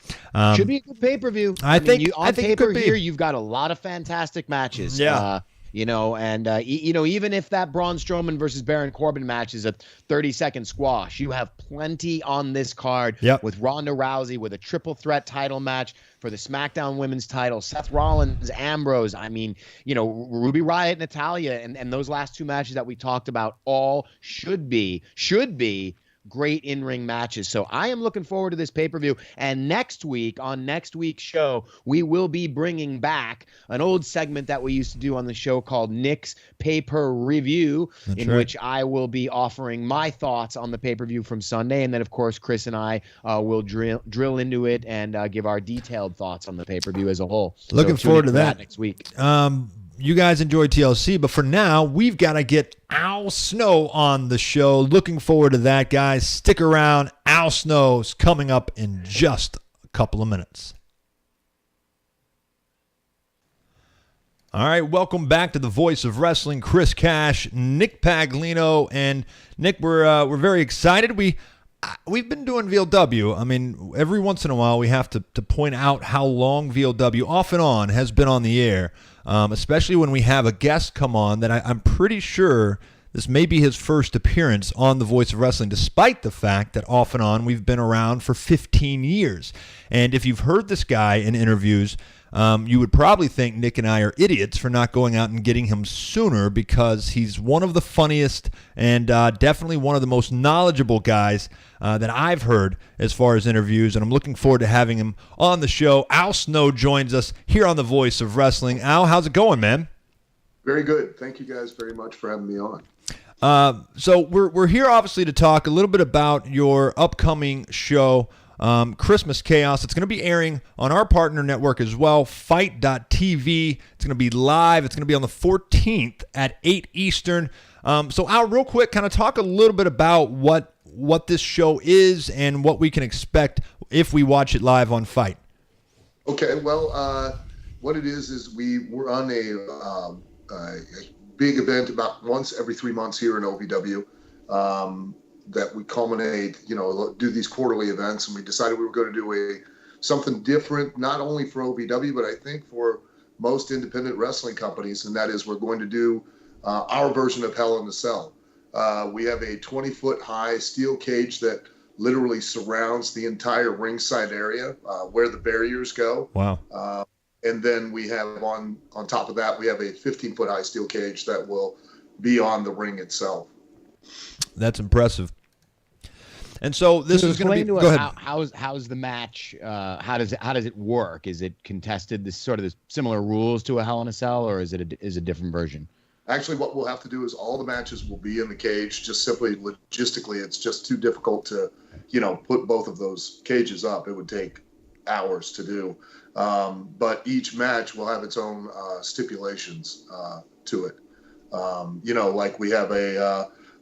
should be a good pay-per-view. I think on paper here, you've got a lot of fantastic matches. Yeah. And even if that Braun Strowman versus Baron Corbin match is a 30-second squash, you have plenty on this card with Ronda Rousey with a triple threat title match for the SmackDown Women's title, Seth Rollins, Ambrose. I mean, Ruby Riott, Natalya, and those last two matches that we talked about all should be great in-ring matches. So I am looking forward to this pay-per-view. And next week, on next week's show, we will be bringing back an old segment that we used to do on the show called Nick's Paper Review, which I will be offering my thoughts on the pay-per-view from Sunday. And then, of course, Chris and I will drill into it and give our detailed thoughts on the pay-per-view as a whole. Looking forward to that next week. You guys enjoy TLC, but for now, we've got to get Al Snow on the show. Looking forward to that, guys. Stick around. Al Snow's coming up in just a couple of minutes. All right, welcome back to the Voice of Wrestling. Chris Cash, Nick Paglino, and Nick, we're very excited. We've been doing VLW. I mean, every once in a while we have to point out how long VLW off and on has been on the air, especially when we have a guest come on that I'm pretty sure this may be his first appearance on The Voice of Wrestling, despite the fact that off and on we've been around for 15 years. And if you've heard this guy in interviews, you would probably think Nick and I are idiots for not going out and getting him sooner, because he's one of the funniest and definitely one of the most knowledgeable guys that I've heard as far as interviews, and I'm looking forward to having him on the show. Al Snow joins us here on The Voice of Wrestling. Al, how's it going, man? Very good. Thank you guys very much for having me on. So we're here obviously to talk a little bit about your upcoming show, Christmas Chaos. It's going to be airing on our partner network as well, Fight.tv. It's going to be live. It's going to be on the 14th at 8 Eastern. So Al, real quick, kind of talk a little bit about what this show is and what we can expect if we watch it live on Fight. Okay, well, what it is we're on a big event about once every 3 months here in OVW. That we culminate, do these quarterly events, and we decided we were going to do something different, not only for OVW, but I think for most independent wrestling companies, and that is we're going to do our version of Hell in a Cell. We have a 20-foot high steel cage that literally surrounds the entire ringside area where the barriers go. Wow. And then we have on top of that, we have a 15-foot high steel cage that will be on the ring itself. That's impressive. And so this is going to be. Go ahead. How's the match? How does it work? Is it contested? This sort of the similar rules to a Hell in a Cell, or is it a different version? Actually, what we'll have to do is all the matches will be in the cage. Just simply logistically, it's just too difficult to, put both of those cages up. It would take hours to do. But each match will have its own stipulations to it. Like we have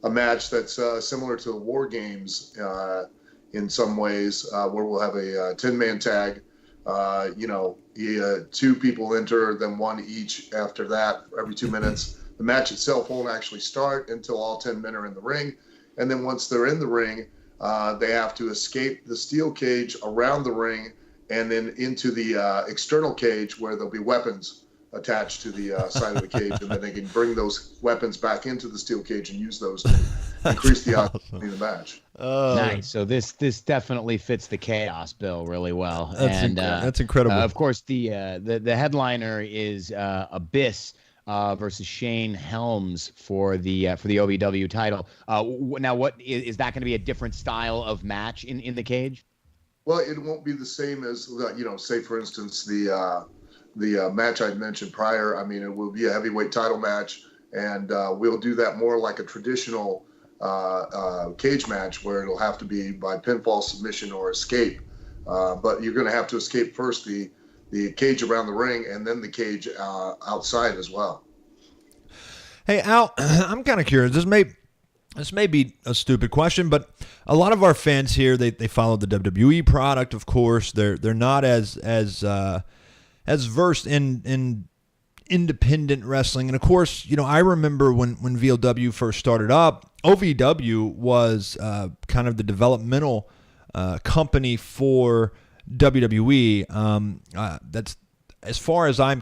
a match that's similar to the War Games in some ways, where we'll have a 10-man tag. Two people enter, then one each after that every 2 minutes. The match itself won't actually start until all 10 men are in the ring. And then once they're in the ring, they have to escape the steel cage around the ring and then into the external cage where there'll be weapons attached to the side of the cage, and then they can bring those weapons back into the steel cage and use those to increase the odds of winning the match. Nice. So this definitely fits the chaos bill really well. That's incredible. Of course, the headliner is Abyss versus Shane Helms for the OVW title. Now, what is that going to be a different style of match in the cage? Well, it won't be the same as say for instance the match I mentioned prior. I mean, it will be a heavyweight title match, and we'll do that more like a traditional cage match where it'll have to be by pinfall, submission, or escape. But you're going to have to escape first the cage around the ring and then the cage outside as well. Hey, Al, I'm kind of curious. This may be a stupid question, but a lot of our fans here, they follow the WWE product, of course. They're not as versed in independent wrestling. And of course, I remember when VLW first started up, OVW was kind of the developmental company for WWE. as far as I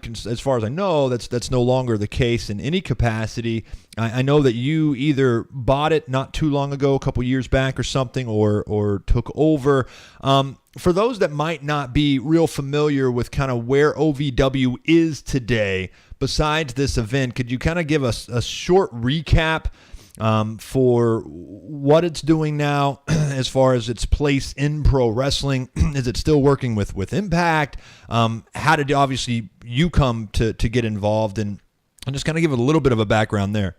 know, that's no longer the case in any capacity. I know that you either bought it not too long ago, a couple years back or something, or took over. For those that might not be real familiar with kind of where OVW is today, besides this event, could you kind of give us a short recap for what it's doing now as far as its place in pro wrestling? Is it still working with Impact? How did obviously you come to get involved, and just kind of give it a little bit of a background there?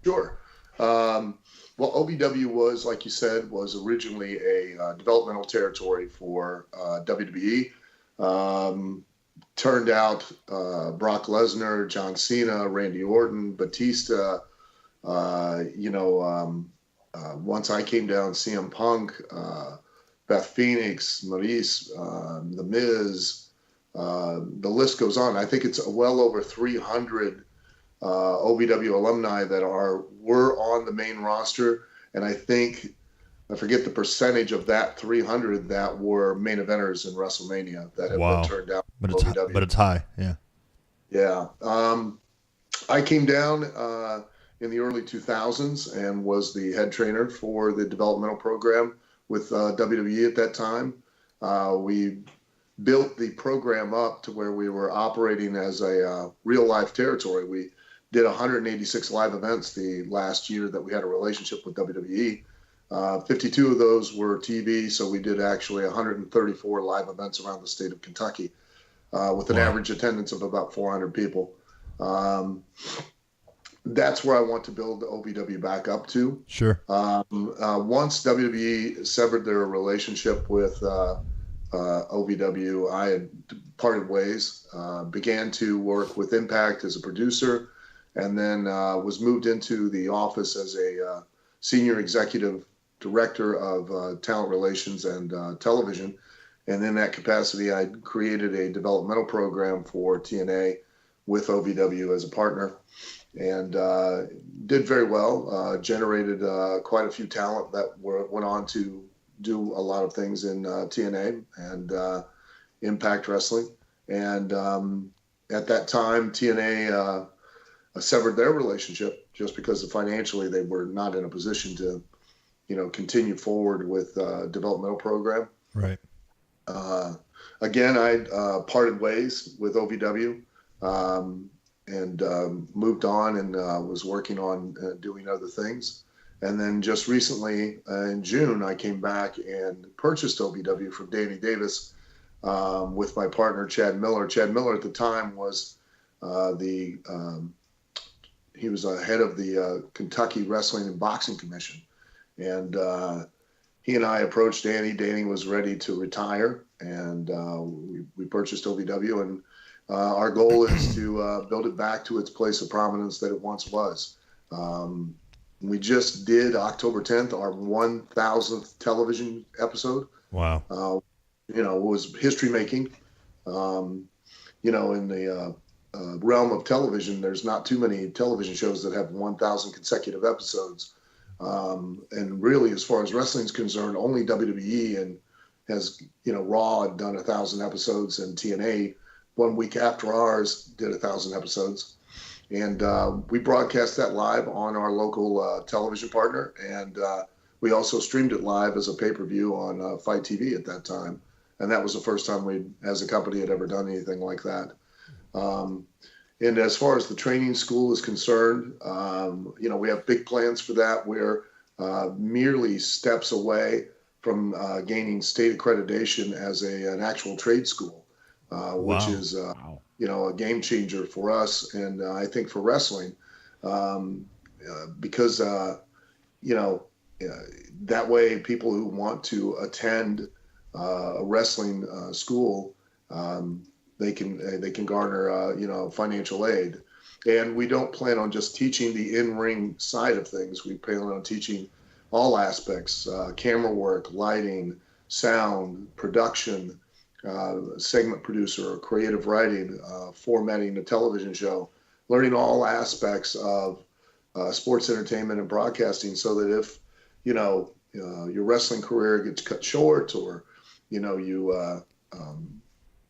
Sure. Well, OVW was, like you said, was originally a developmental territory for WWE. Turned out Brock Lesnar, John Cena, Randy Orton, Batista. Once I came down, CM Punk, Beth Phoenix, Maurice, The Miz, the list goes on. I think it's well over 300 OVW alumni that were on the main roster, and I forget the percentage of that 300 that were main eventers in WrestleMania that have been turned down. But it's high, yeah. Yeah. I came down in the early 2000s and was the head trainer for the developmental program with WWE at that time. We built the program up to where we were operating as a real life territory. We did 186 live events the last year that we had a relationship with WWE. 52 of those were TV, so we did actually 134 live events around the state of Kentucky with an average attendance of about 400 people. That's where I want to build OVW back up to. Sure. Once WWE severed their relationship with OVW, I had parted ways, began to work with Impact as a producer, and then was moved into the office as a senior executive director of talent relations and television. And in that capacity, I created a developmental program for TNA with OVW as a partner, and did very well, generated quite a few talent that went on to do a lot of things in TNA and Impact Wrestling. And at that time, TNA severed their relationship just because financially they were not in a position to, continue forward with developmental program. Right. Again, I parted ways with OVW and moved on and was working on doing other things. And then just recently in June, I came back and purchased OVW from Danny Davis with my partner, Chad Miller. Chad Miller at the time was he was head of the Kentucky Wrestling and Boxing Commission. And he and I approached Danny. Danny was ready to retire, and we purchased OVW. And our goal is to build it back to its place of prominence that it once was. We just did October 10th, our 1,000th television episode. Wow. It was history making. In the realm of television, there's not too many television shows that have 1,000 consecutive episodes. And really, as far as wrestling is concerned, only WWE and has, Raw had done 1,000 episodes, and TNA 1 week after ours did 1,000 episodes. And we broadcast that live on our local television partner. And we also streamed it live as a pay-per-view on Fight TV at that time. And that was the first time we, as a company, had ever done anything like that. And as far as the training school is concerned, we have big plans for that. We're merely steps away from gaining state accreditation as an actual trade school, which is a game changer for us, and I think for wrestling, because that way people who want to attend a wrestling school, they can garner financial aid. And we don't plan on just teaching the in-ring side of things. We plan on teaching all aspects: camera work, lighting, sound, production, segment producer, creative writing, formatting a television show, learning all aspects of sports entertainment and broadcasting, so that if your wrestling career gets cut short, or you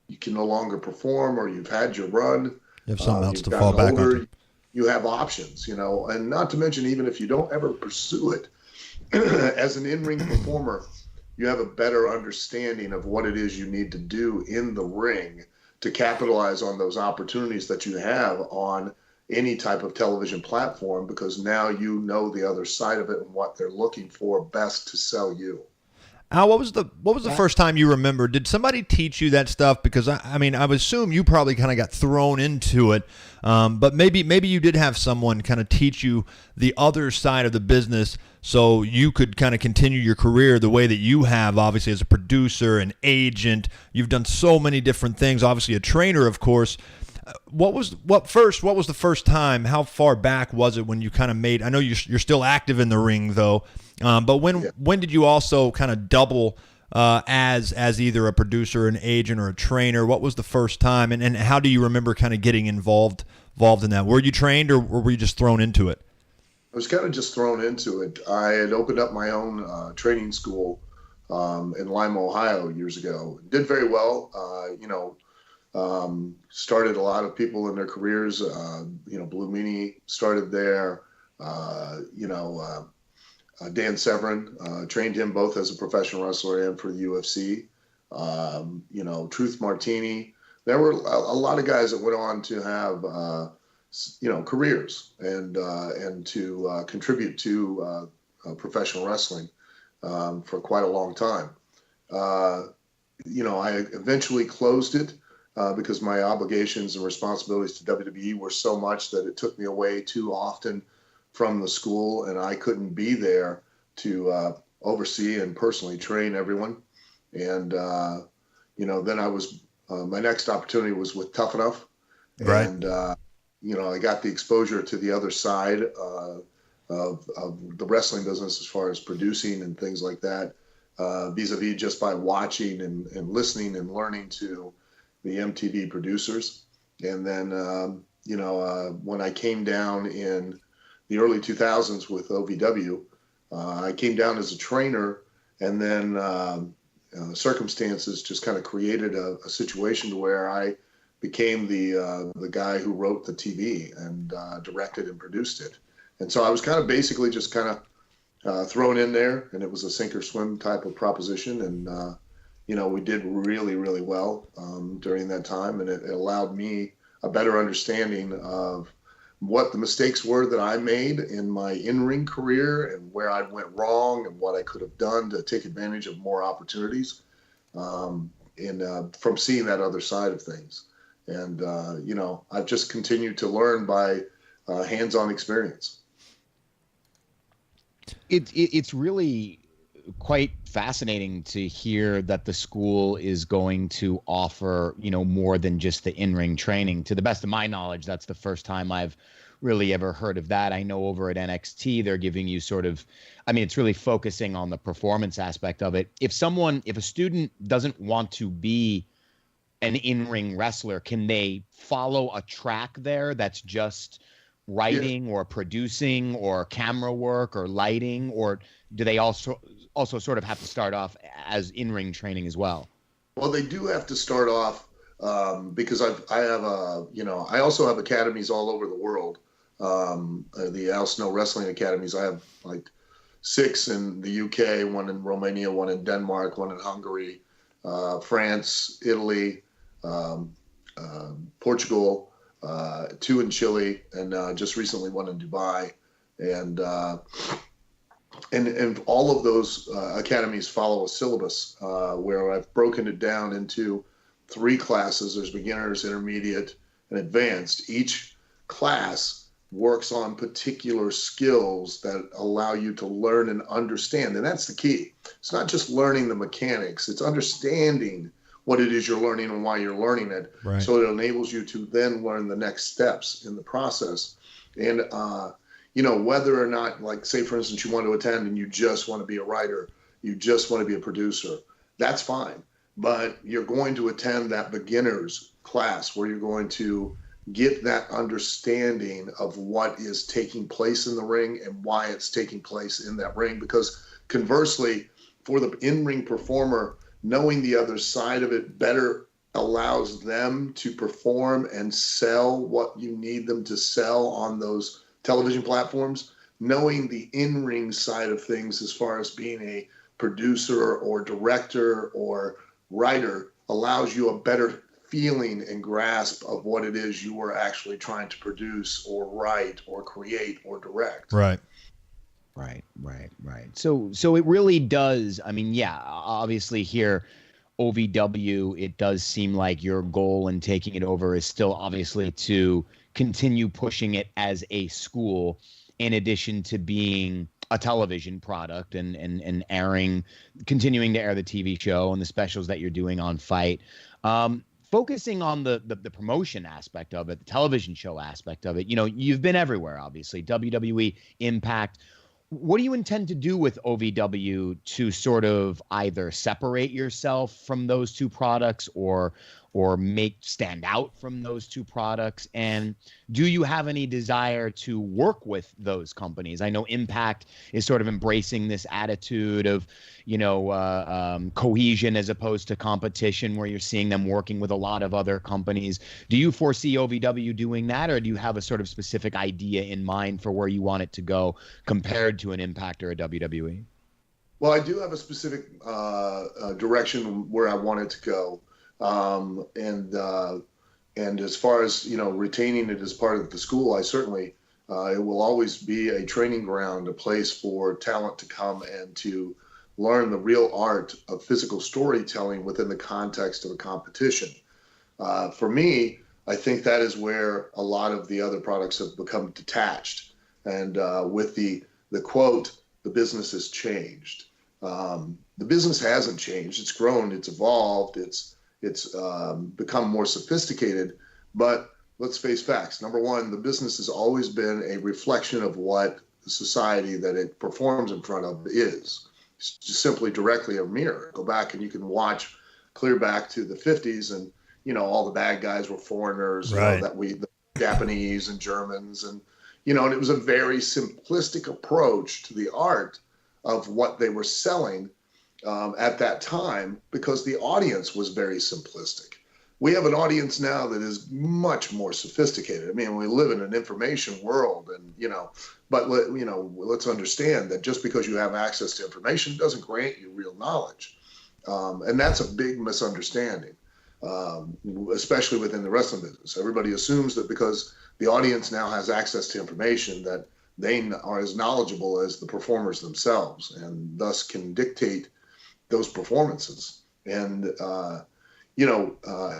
you can no longer perform, or you've had your run, You have something else you've to gotten fall back older, onto. you have options, and not to mention, even if you don't ever pursue it, as an in-ring performer, you have a better understanding of what it is you need to do in the ring to capitalize on those opportunities that you have on any type of television platform, because now you know the other side of it and what they're looking for best to sell you. Al, what was the first time you remember? Did somebody teach you that stuff? Because I mean, I would assume you probably kind of got thrown into it, but maybe you did have someone kind of teach you the other side of the business, so you could kind of continue your career the way that you have. Obviously, as a producer, an agent, you've done so many different things. Obviously, a trainer, of course. What was the first time? How far back was it when you kind of made? I know you're still active in the ring though, but when did you also kind of double as either a producer, an agent, or a trainer? What was the first time, and how do you remember kind of getting involved in that? Were you trained, or were you just thrown into it? I was kind of just thrown into it. I had opened up my own training school in Lima, Ohio years ago. Did very well. Started a lot of people in their careers. Blue Meanie started there. Dan Severin, trained him both as a professional wrestler and for the UFC. Truth Martini. There were a lot of guys that went on to have, careers and to contribute to professional wrestling for quite a long time. I eventually closed it. Because my obligations and responsibilities to WWE were so much that it took me away too often from the school, and I couldn't be there to oversee and personally train everyone. And then I was my next opportunity was with Tough Enough, Right. and I got the exposure to the other side of the wrestling business as far as producing and things like that, vis-a-vis just by watching and listening and learning to the MTV producers. And then, when I came down in the early 2000s with OVW, I came down as a trainer, and then circumstances just kind of created a situation to where I became the guy who wrote the TV and directed and produced it. And so I was kind of basically just kind of thrown in there, and it was a sink or swim type of proposition. And, we did really, really well during that time, and it allowed me a better understanding of what the mistakes were that I made in my in-ring career and where I went wrong and what I could have done to take advantage of more opportunities from seeing that other side of things. And, I've just continued to learn by hands-on experience. It's really quite fascinating to hear that the school is going to offer, more than just the in-ring training. To the best of my knowledge, that's the first time I've really ever heard of that. I know over at NXT, they're giving you it's really focusing on the performance aspect of it. If a student doesn't want to be an in-ring wrestler, can they follow a track there that's just writing or producing or camera work or lighting, or do they also sort of have to start off as in-ring training as well? Well, they do have to start off because I also have academies all over the world. The Al Snow Wrestling Academies. I have like 6 in the UK, 1 in Romania, 1 in Denmark, 1 in Hungary, France, Italy, Portugal, 2 in Chile, and just recently 1 in Dubai. And all of those academies follow a syllabus where I've broken it down into 3 classes. There's beginners, intermediate, and advanced. Each class works on particular skills that allow you to learn and understand. And that's the key. It's not just learning the mechanics. It's understanding what it is you're learning and why you're learning it. Right. So it enables you to then learn the next steps in the process. And, whether or not, like, say, for instance, you want to attend and you just want to be a writer, you just want to be a producer, that's fine. But you're going to attend that beginner's class where you're going to get that understanding of what is taking place in the ring and why it's taking place in that ring. Because conversely, for the in-ring performer, knowing the other side of it better allows them to perform and sell what you need them to sell on those television platforms, knowing the in-ring side of things as far as being a producer or director or writer allows you a better feeling and grasp of what it is you are actually trying to produce or write or create or direct. Right. Right. So it really does. I mean, yeah, obviously here, OVW, it does seem like your goal in taking it over is still obviously to continue pushing it as a school, in addition to being a television product and airing, continuing to air the TV show and the specials that you're doing on Fight. Focusing on the promotion aspect of it, the television show aspect of it, you've been everywhere, obviously, WWE, Impact. What do you intend to do with OVW to sort of either separate yourself from those two products or make stand out from those two products? And do you have any desire to work with those companies? I know Impact is sort of embracing this attitude of, cohesion as opposed to competition, where you're seeing them working with a lot of other companies. Do you foresee OVW doing that, or do you have a sort of specific idea in mind for where you want it to go compared to an Impact or a WWE? Well, I do have a specific direction where I want it to go. And as far as, retaining it as part of the school, I certainly, it will always be a training ground, a place for talent to come and to learn the real art of physical storytelling within the context of a competition. For me, I think that is where a lot of the other products have become detached. And with the quote, the business has changed. The business hasn't changed. It's grown, it's evolved, it's become more sophisticated. But let's face facts. Number one, the business has always been a reflection of what the society that it performs in front of is. It's just simply directly a mirror. Go back and you can watch clear back to the 50s, and all the bad guys were foreigners, right. The Japanese and Germans, and and it was a very simplistic approach to the art of what they were selling at that time, because the audience was very simplistic. We have an audience now that is much more sophisticated. I mean, we live in an information world, and but let's understand that just because you have access to information doesn't grant you real knowledge, and that's a big misunderstanding, especially within the wrestling business. Everybody assumes that because the audience now has access to information that they are as knowledgeable as the performers themselves, and thus can dictate those performances. And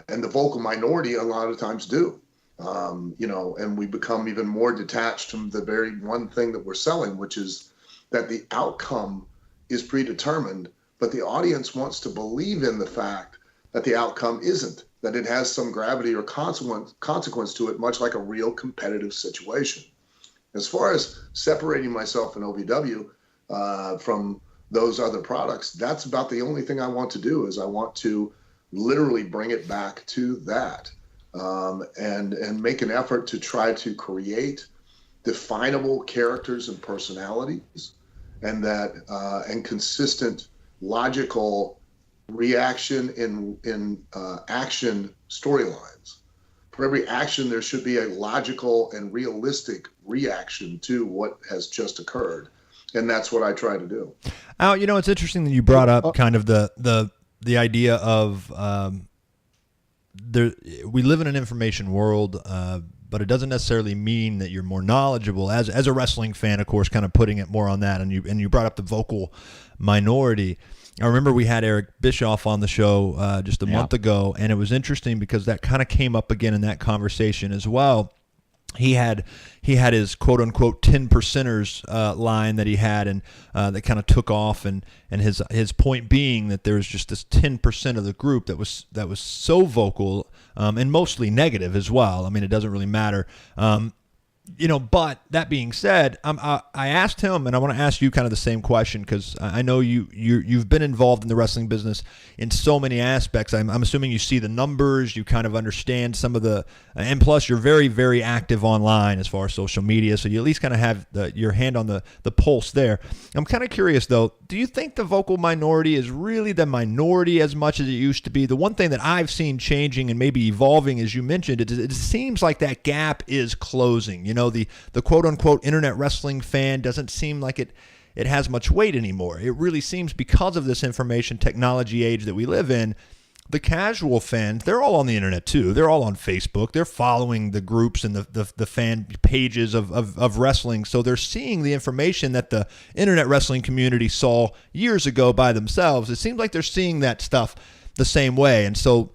and the vocal minority a lot of times do. And we become even more detached from the very one thing that we're selling, which is that the outcome is predetermined, but the audience wants to believe in the fact that the outcome isn't, that it has some gravity or consequence to it, much like a real competitive situation. As far as separating myself in OVW from those other products, that's about the only thing I want to do. Is I want to literally bring it back to that, and make an effort to try to create definable characters and personalities, and that and consistent logical reaction in action storylines. For every action, there should be a logical and realistic reaction to what has just occurred. And that's what I try to do. Al, it's interesting that you brought up kind of the idea of we live in an information world, but it doesn't necessarily mean that you're more knowledgeable. As a wrestling fan, of course, kind of putting it more on that, and you brought up the vocal minority. I remember we had Eric Bischoff on the show just a month ago, and it was interesting because that kind of came up again in that conversation as well. He had his quote unquote 10 percenters line that he had, and that kind of took off, and his point being that there was just this 10% of the group that was so vocal, and mostly negative as well. I mean, it doesn't really matter. But that being said, I asked him, and I want to ask you kind of the same question, because I know you've been involved in the wrestling business in so many aspects. I'm assuming you see the numbers, you kind of understand some of the, and plus you're very, very active online as far as social media, so you at least kind of have your hand on the pulse there. I'm kind of curious though, do you think the vocal minority is really the minority as much as it used to be? The one thing that I've seen changing and maybe evolving, as you mentioned, it seems like that gap is closing. The quote-unquote internet wrestling fan doesn't seem like it has much weight anymore. It really seems, because of this information technology age that we live in, the casual fans, they're all on the internet too. They're all on Facebook. They're following the groups and the fan pages of wrestling. So they're seeing the information that the internet wrestling community saw years ago by themselves. It seems like they're seeing that stuff the same way. And so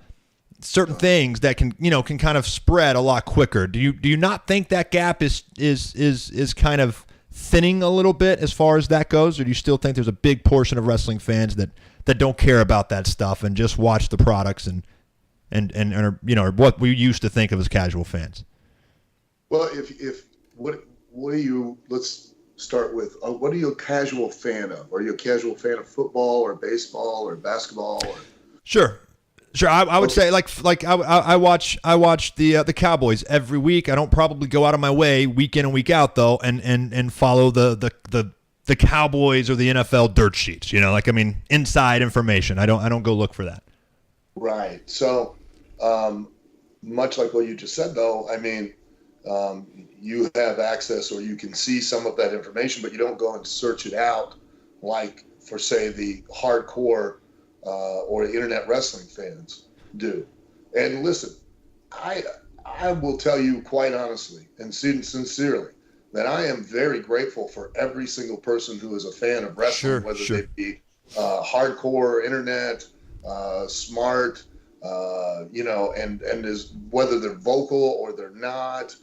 certain things that can kind of spread a lot quicker. Do you not think that gap is kind of thinning a little bit as far as that goes, or do you still think there's a big portion of wrestling fans that don't care about that stuff and just watch the products and are what we used to think of as casual fans? Well, let's start with what are you a casual fan of? Are you a casual fan of football or baseball or basketball? Sure. I would say like I watch the Cowboys every week. I don't probably go out of my way week in and week out though and follow the Cowboys or the NFL dirt sheets. Inside information. I don't go look for that. Right. So much like what you just said though, you have access or you can see some of that information, but you don't go and search it out like for say the hardcore or internet wrestling fans do. And listen, I will tell you quite honestly and sincerely that I am very grateful for every single person who is a fan of wrestling, whether they be hardcore, internet, smart, and is whether they're vocal or they're not,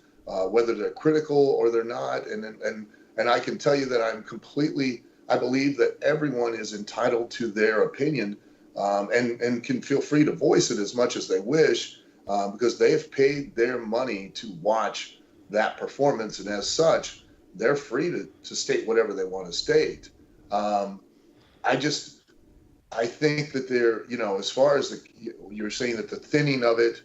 whether they're critical or they're not, and I can tell you that I believe that everyone is entitled to their opinion. And can feel free to voice it as much as they wish because they have paid their money to watch that performance. And as such, they're free to state whatever they want to state. I think that they're, as far as you're saying that the thinning of it,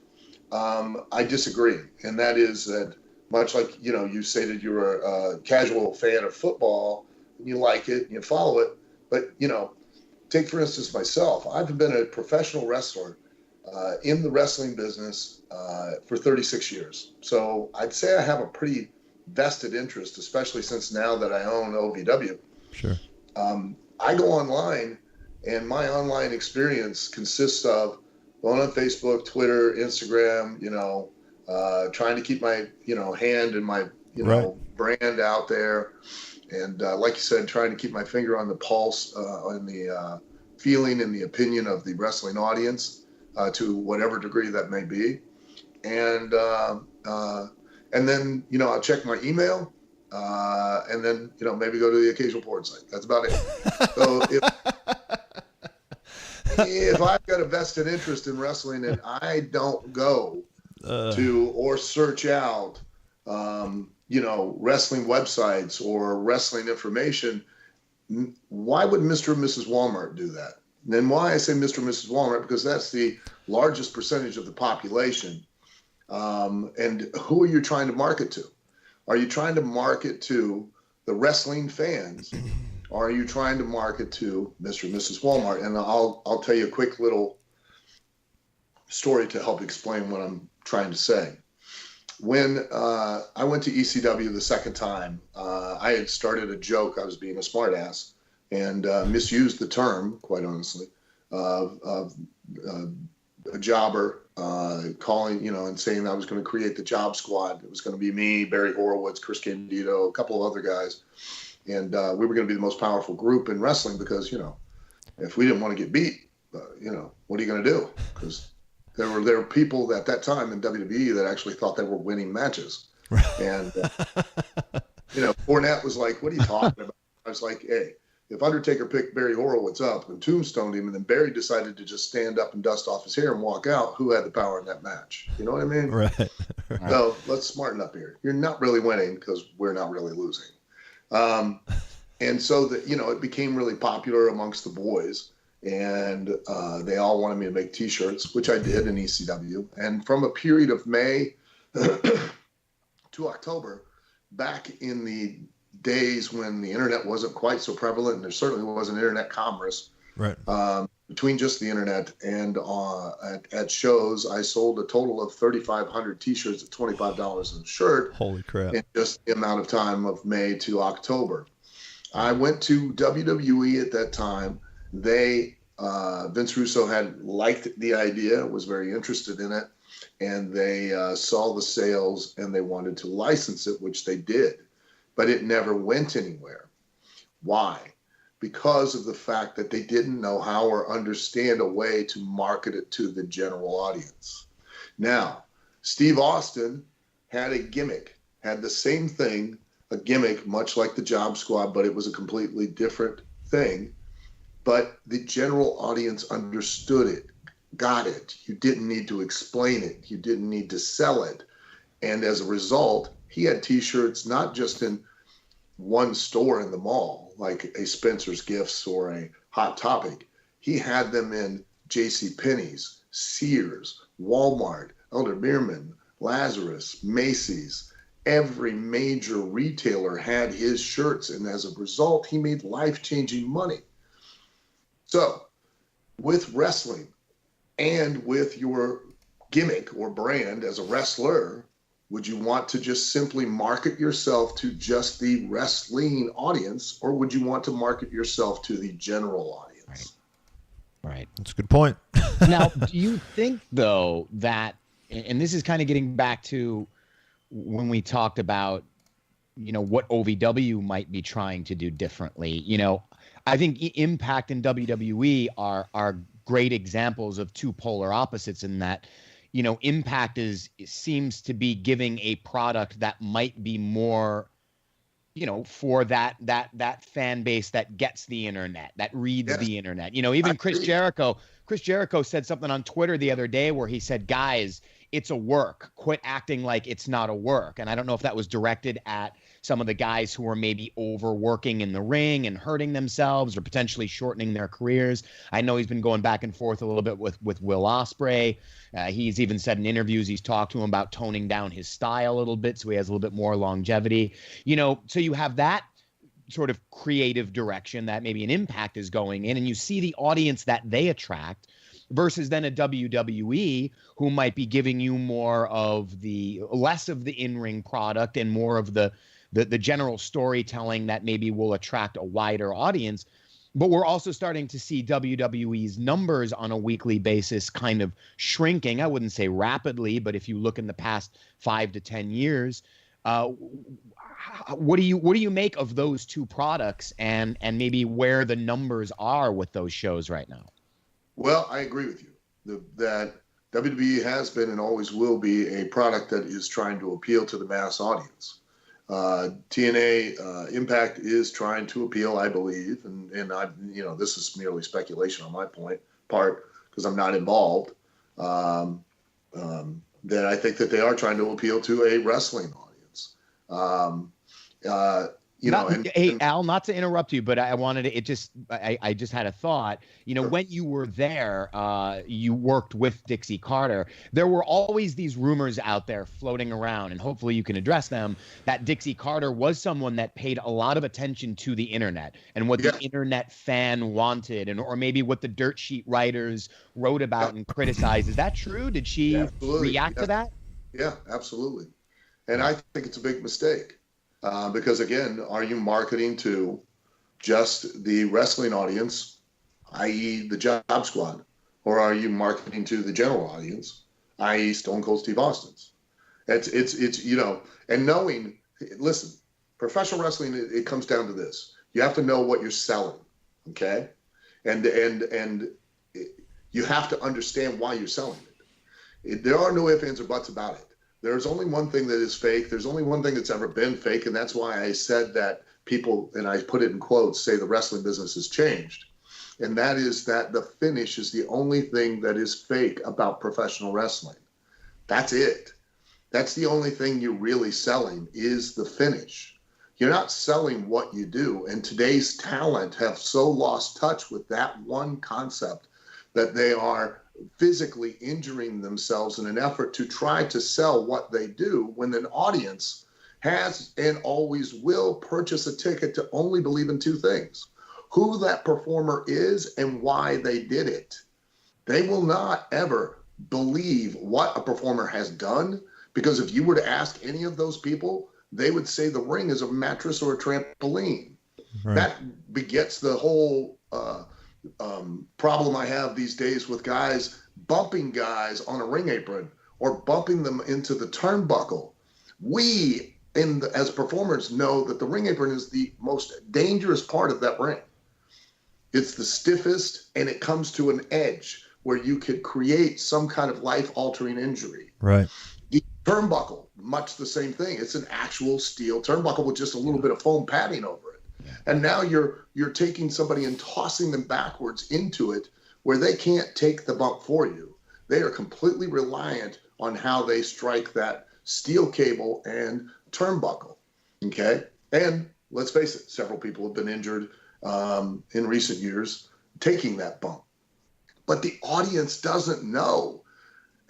I disagree. And that is that much like, you stated you're a casual fan of football and you like it and you follow it, but, take, for instance, myself. I've been a professional wrestler in the wrestling business for 36 years. So I'd say I have a pretty vested interest, especially since now that I own OVW. Sure. I go online, and my online experience consists of going on Facebook, Twitter, Instagram, trying to keep my, hand and my, brand out there. And like you said, trying to keep my finger on the pulse, on the feeling and the opinion of the wrestling audience to whatever degree that may be. And then, I'll check my email and then, maybe go to the occasional porn site. That's about it. So if I've got a vested interest in wrestling and I don't go to or search out wrestling websites or wrestling information, why would Mr. and Mrs. Walmart do that? And then why I say Mr. and Mrs. Walmart, because that's the largest percentage of the population. And who are you trying to market to? Are you trying to market to the wrestling fans? Or are you trying to market to Mr. and Mrs. Walmart? And I'll tell you a quick little story to help explain what I'm trying to say. When I went to ECW the second time, I had started a joke. I was being a smartass and misused the term, quite honestly, of a jobber calling, and saying I was going to create the job squad. It was going to be me, Barry Horowitz, Chris Candido, a couple of other guys. And we were going to be the most powerful group in wrestling because, if we didn't want to get beat, what are you going to do? Because there were people at that time in WWE that actually thought they were winning matches. And, Cornette was like, what are you talking about? I was like, hey, if Undertaker picked Barry Horowitz up and tombstoned him, and then Barry decided to just stand up and dust off his hair and walk out, who had the power in that match? You know what I mean? Right. So let's smarten up here. You're not really winning because we're not really losing. And so that, it became really popular amongst the boys, and they all wanted me to make T-shirts, which I did in ECW. And from a period of May to October, back in the days when the internet wasn't quite so prevalent, and there certainly wasn't internet commerce, right? Between just the internet and at shows, I sold a total of 3,500 T-shirts at $25 a shirt. Holy crap! In just the amount of time of May to October. I went to WWE at that time. They Vince Russo had liked the idea, was very interested in it, and they saw the sales and they wanted to license it, which they did, but it never went anywhere. Why? Because of the fact that they didn't know how or understand a way to market it to the general audience. Now, Steve Austin had a gimmick, had the same thing, a gimmick, much like the Job Squad, but it was a completely different thing. But the general audience understood it, got it. You didn't need to explain it. You didn't need to sell it. And as a result, he had T-shirts not just in one store in the mall, like a Spencer's Gifts or a Hot Topic. He had them in JCPenney's, Sears, Walmart, Elder Beerman, Lazarus, Macy's. Every major retailer had his shirts, and as a result, he made life-changing money. So, with wrestling and with your gimmick or brand as a wrestler, would you want to just simply market yourself to just the wrestling audience, or would you want to market yourself to the general audience? Right. That's a good point. Now, do you think, though, that, and this is kind of getting back to when we talked about, what OVW might be trying to do differently, I think Impact and WWE are great examples of two polar opposites in that, Impact seems to be giving a product that might be more, for that fan base that gets the internet, that reads the internet. Even Chris Jericho said something on Twitter the other day where he said, guys, it's a work. Quit acting like it's not a work. And I don't know if that was directed at some of the guys who are maybe overworking in the ring and hurting themselves or potentially shortening their careers. I know he's been going back and forth a little bit with Will Ospreay. He's even said in interviews he's talked to him about toning down his style a little bit so he has a little bit more longevity. So you have that sort of creative direction that maybe an Impact is going in, and you see the audience that they attract versus then a WWE who might be giving you less of the in-ring product and more of the general storytelling that maybe will attract a wider audience. But we're also starting to see WWE's numbers on a weekly basis kind of shrinking. I wouldn't say rapidly, but if you look in the past 5 to 10 years, what do you make of those two products and maybe where the numbers are with those shows right now? Well, I agree with you that WWE has been and always will be a product that is trying to appeal to the mass audience. TNA Impact is trying to appeal, I believe, and I, this is merely speculation on my part because I'm not involved. That I think that they are trying to appeal to a wrestling audience. Al, not to interrupt you, but I wanted to, I just had a thought, Sure. When you were there, you worked with Dixie Carter. There were always these rumors out there floating around, and hopefully you can address them, that Dixie Carter was someone that paid a lot of attention to the internet and what the internet fan wanted, or maybe what the dirt sheet writers wrote about and criticized. Is that true? Did she react to that? Yeah, absolutely. And I think it's a big mistake. Because again, are you marketing to just the wrestling audience, i.e. the Job Squad, or are you marketing to the general audience, i.e. Stone Cold Steve Austin's? It's and knowing, listen, professional wrestling, it comes down to this. You have to know what you're selling, okay? And you have to understand why you're selling it. There are no ifs, ands, or buts about it. There's only one thing that is fake. There's only one thing that's ever been fake, and that's why I said that people, and I put it in quotes, say the wrestling business has changed. And that is that the finish is the only thing that is fake about professional wrestling. That's it. That's the only thing you're really selling is the finish. You're not selling what you do. And today's talent have so lost touch with that one concept that they are physically injuring themselves in an effort to try to sell what they do, when an audience has and always will purchase a ticket to only believe in two things: who that performer is and why they did it. They will not ever believe what a performer has done, because if you were to ask any of those people, they would say the ring is a mattress or a trampoline. Right. That begets the whole problem I have these days with guys bumping guys on a ring apron or bumping them into the turnbuckle. We, as performers, know that the ring apron is the most dangerous part of that ring. It's the stiffest, and it comes to an edge where you could create some kind of life-altering injury. Right. The turnbuckle, much the same thing. It's an actual steel turnbuckle with just a little bit of foam padding over it. Yeah. And now you're taking somebody and tossing them backwards into it where they can't take the bump for you. They are completely reliant on how they strike that steel cable and turnbuckle. Okay? And let's face it, several people have been injured in recent years taking that bump. But the audience doesn't know.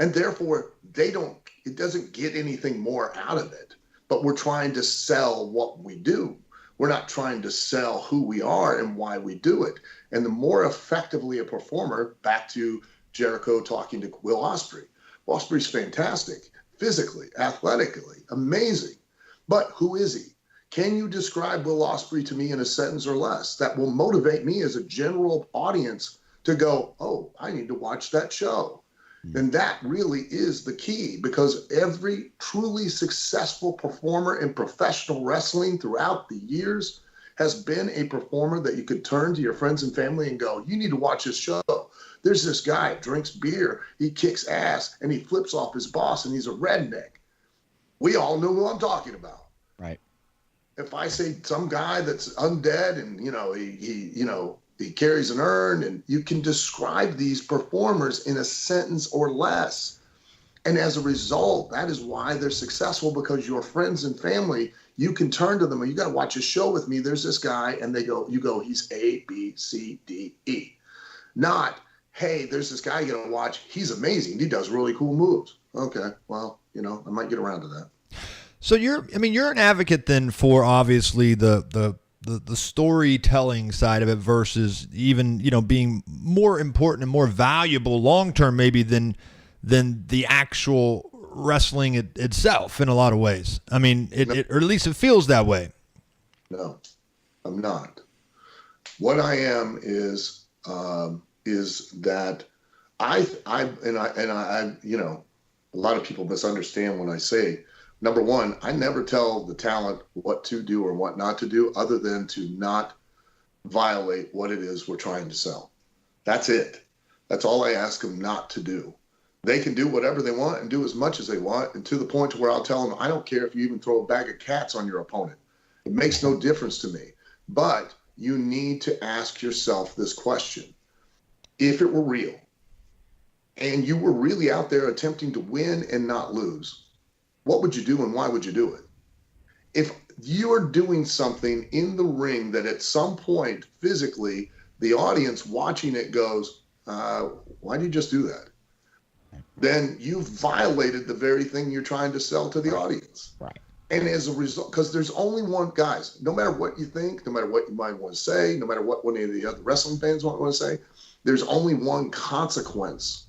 And therefore, it doesn't get anything more out of it. But we're trying to sell what we do. We're not trying to sell who we are and why we do it. And the more effectively a performer, back to Jericho talking to Will Ospreay. Will Ospreay's fantastic, physically, athletically, amazing. But who is he? Can you describe Will Ospreay to me in a sentence or less that will motivate me as a general audience to go, oh, I need to watch that show? And that really is the key, because every truly successful performer in professional wrestling throughout the years has been a performer that you could turn to your friends and family and go, you need to watch this show. There's this guy, drinks beer, he kicks ass, and he flips off his boss, and he's a redneck. We all know who I'm talking about. Right. If I say some guy that's undead and, he carries an urn, and you can describe these performers in a sentence or less. And as a result, that is why they're successful, because your friends and family, you can turn to them and you got to watch a show with me. There's this guy, and you go, he's A, B, C, D, E. Not, hey, there's this guy you got to watch. He's amazing. He does really cool moves. Okay, well, I might get around to that. So you're an advocate then for obviously the storytelling side of it versus even, being more important and more valuable long-term maybe than the actual wrestling itself in a lot of ways. I mean, or at least it feels that way. No, I'm not. What I am is that I a lot of people misunderstand when I say, number one, I never tell the talent what to do or what not to do, other than to not violate what it is we're trying to sell. That's it. That's all I ask them not to do. They can do whatever they want and do as much as they want, and to the point to where I'll tell them, I don't care if you even throw a bag of cats on your opponent. It makes no difference to me. But you need to ask yourself this question. If it were real, and you were really out there attempting to win and not lose, what would you do and why would you do it? If you're doing something in the ring that at some point physically the audience watching it goes, why do you just do that? Then you've violated the very thing you're trying to sell to the audience. Right. And as a result, because there's only one, guys, no matter what you think, no matter what you might want to say, no matter what one of the other wrestling fans want to say, there's only one consequence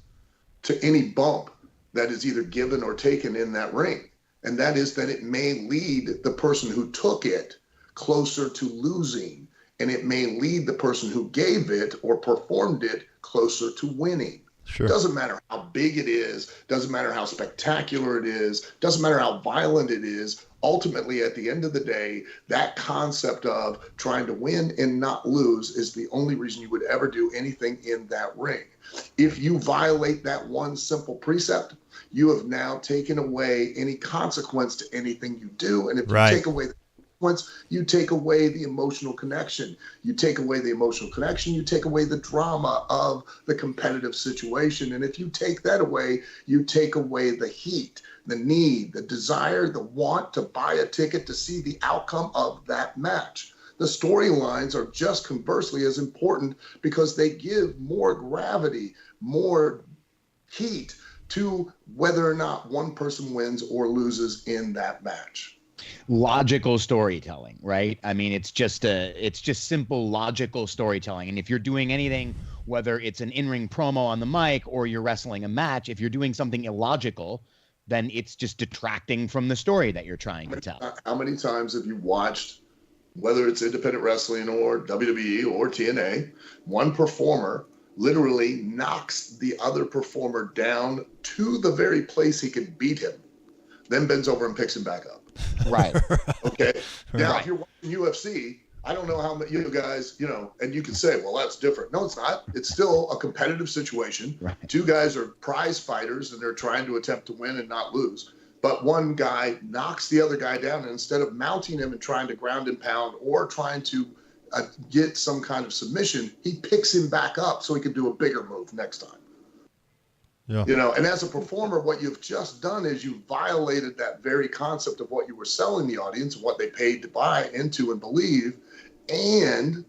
to any bump that is either given or taken in that ring. And that is that it may lead the person who took it closer to losing, and it may lead the person who gave it or performed it closer to winning. Sure. Doesn't matter how big it is, doesn't matter how spectacular it is, doesn't matter how violent it is. Ultimately, at the end of the day, that concept of trying to win and not lose is the only reason you would ever do anything in that ring. If you violate that one simple precept, you have now taken away any consequence to anything you do. And if you take away the consequence, you take away the emotional connection. You take away the emotional connection, you take away the drama of the competitive situation. And if you take that away, you take away the heat, the need, the desire, the want to buy a ticket to see the outcome of that match. The storylines are just conversely as important because they give more gravity, more heat to whether or not one person wins or loses in that match. Logical storytelling, right? I mean, it's just simple logical storytelling. And if you're doing anything, whether it's an in-ring promo on the mic or you're wrestling a match, if you're doing something illogical, then it's just detracting from the story that you're trying to tell. How many times have you watched, whether it's independent wrestling or WWE or TNA, one performer literally knocks the other performer down to the very place he could beat him, then bends over and picks him back up. Right. Okay. Now, Right. if you're watching UFC, I don't know how many you guys, and you can say, well, that's different. No, it's not. It's still a competitive situation. Right. Two guys are prize fighters and they're trying to attempt to win and not lose. But one guy knocks the other guy down, and instead of mounting him and trying to ground and pound or trying to get some kind of submission, he picks him back up so he can do a bigger move next time. Yeah. And as a performer, what you've just done is you violated that very concept of what you were selling the audience, what they paid to buy into and believe. And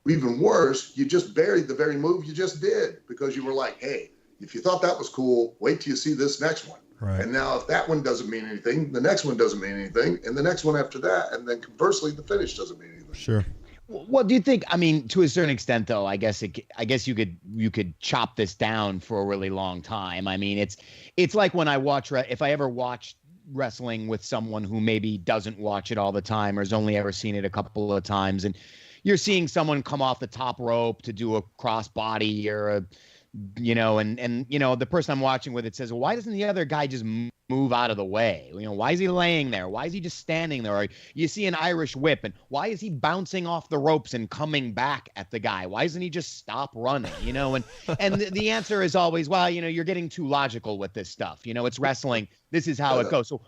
even worse, you just buried the very move you just did because you were like, hey, if you thought that was cool, wait till you see this next one. Right. And now if that one doesn't mean anything, the next one doesn't mean anything, and the next one after that, and then conversely, the finish doesn't mean anything. Sure. What do you think? I mean, to a certain extent, though, I guess you could chop this down for a really long time. I mean, it's like when I watch, if I ever watch wrestling with someone who maybe doesn't watch it all the time or has only ever seen it a couple of times, and you're seeing someone come off the top rope to do a crossbody or and the person I'm watching with it says, well, why doesn't the other guy just move out of the way? Why is he laying there? Why is he just standing there? Or you see an Irish whip, and why is he bouncing off the ropes and coming back at the guy? Why doesn't he just stop running? And the answer is always, well, you're getting too logical with this stuff. It's wrestling. This is how it goes. So,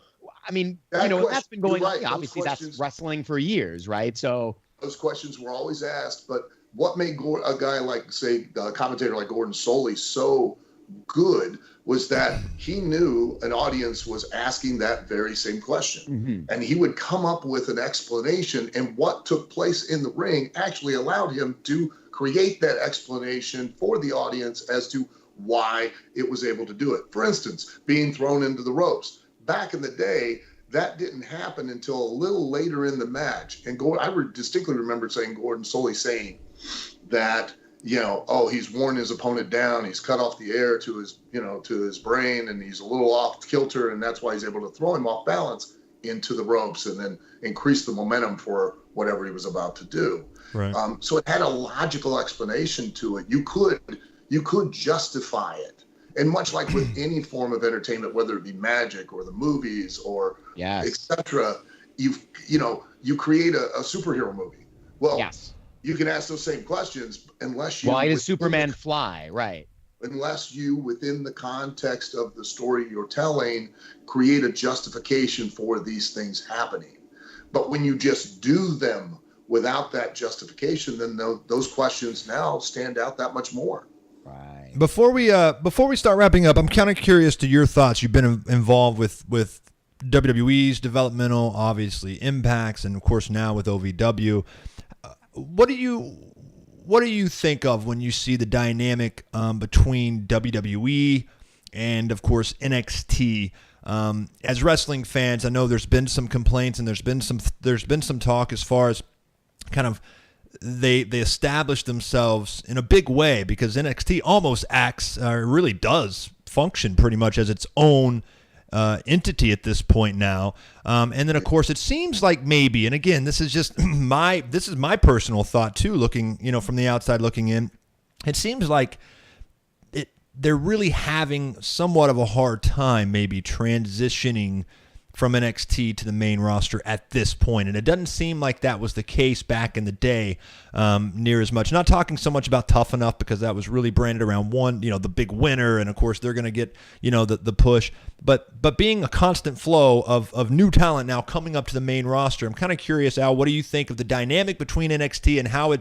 I mean, that's been going on. Obviously, that's wrestling for years, right? So those questions were always asked, but what made a guy like, say, a commentator like Gordon Soley so good was that he knew an audience was asking that very same question. Mm-hmm. And he would come up with an explanation, and what took place in the ring actually allowed him to create that explanation for the audience as to why it was able to do it. For instance, being thrown into the ropes. Back in the day, that didn't happen until a little later in the match. And I distinctly remember Gordon Soley saying that, he's worn his opponent down. He's cut off the air to his brain, and he's a little off kilter. And that's why he's able to throw him off balance into the ropes and then increase the momentum for whatever he was about to do. Right. So it had a logical explanation to it. You could justify it. And much like with any form of entertainment, whether it be magic or the movies or etc., you create a superhero movie. Well, yes. You can ask those same questions unless you. Why does Superman fly? Right. Unless you, within the context of the story you're telling, create a justification for these things happening. But when you just do them without that justification, then those questions now stand out that much more. Right. Before we start wrapping up, I'm kind of curious to your thoughts. You've been involved with WWE's developmental, obviously Impacts, and of course now with OVW. What do you think of when you see the dynamic between WWE and of course NXT? As wrestling fans, I know there's been some complaints and there's been some talk as far as kind of they established themselves in a big way because NXT almost acts really does function pretty much as its own entity at this point now. And then of course it seems like maybe, and again, this is just my personal thought too, looking, from the outside looking in, it seems like they're really having somewhat of a hard time maybe transitioning from NXT to the main roster at this point, and it doesn't seem like that was the case back in the day near as much. Not talking so much about Tough Enough, because that was really branded around one, the big winner, and of course they're going to get the push. But being a constant flow of new talent now coming up to the main roster, I'm kind of curious, Al, what do you think of the dynamic between NXT and how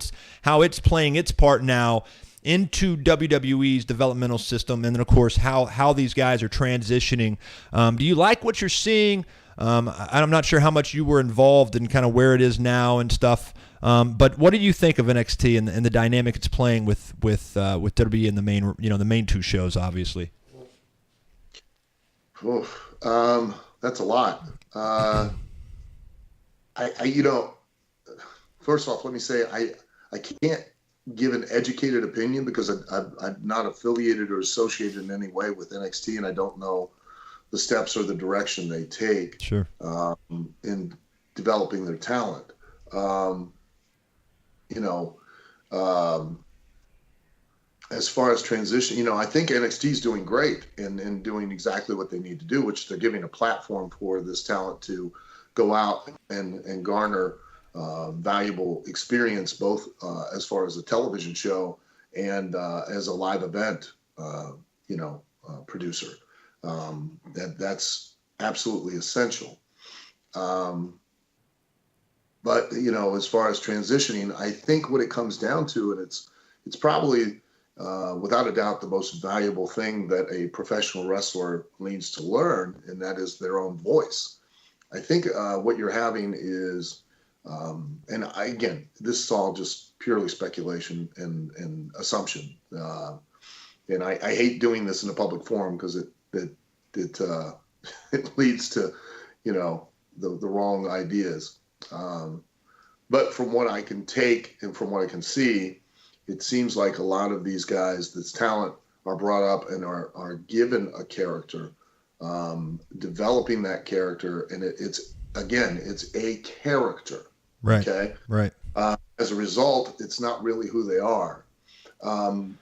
it's playing its part now into WWE's developmental system, and then of course how these guys are transitioning? Do you like what you're seeing? I'm not sure how much you were involved in kind of where it is now and stuff, but what do you think of NXT and the dynamic it's playing with WWE in the main the main two shows, obviously? Oof, that's a lot. First off, let me say I can't give an educated opinion because I'm not affiliated or associated in any way with NXT, and I don't know the steps or the direction they take in developing their talent. As far as transition, I think NXT is doing great and doing exactly what they need to do, which they're giving a platform for this talent to go out and garner valuable experience, both as far as a television show and as a live event, producer. That's absolutely essential. But as far as transitioning, I think what it comes down to, and it's probably without a doubt the most valuable thing that a professional wrestler needs to learn, and that is their own voice. I think what you're having is, again, this is all just purely speculation and assumption. And I hate doing this in a public forum because it leads to, the wrong ideas. But from what I can take and from what I can see, it seems like a lot of these guys, this talent, are brought up and are given a character, developing that character, and it's a character. Right. Okay. Right. As a result, it's not really who they are. Who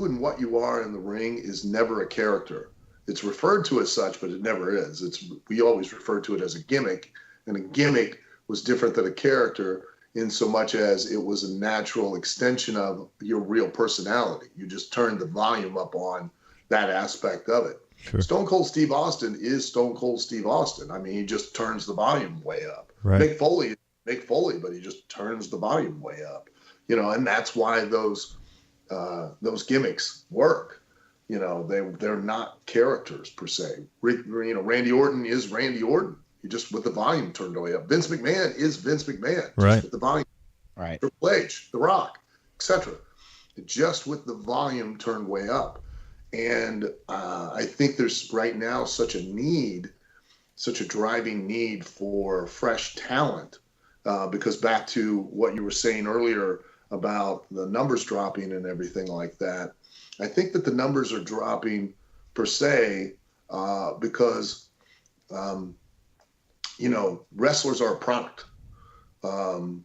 and what you are in the ring is never a character. It's referred to as such, but it never is. We always refer to it as a gimmick, and a gimmick was different than a character in so much as it was a natural extension of your real personality. You just turned the volume up on that aspect of it. Sure. Stone Cold Steve Austin is Stone Cold Steve Austin. I mean, he just turns the volume way up. Right. Mick Foley, but he just turns the volume way up. And that's why those gimmicks work. They're not characters per se. Randy Orton is Randy Orton. He just with the volume turned way up. Vince McMahon is Vince McMahon. Right. Just with the volume. Right. Triple H, The Rock, etc. Just with the volume turned way up. And I think there's right now such a driving need for fresh talent, because back to what you were saying earlier about the numbers dropping and everything like that, I think that the numbers are dropping per se because, wrestlers are a product, and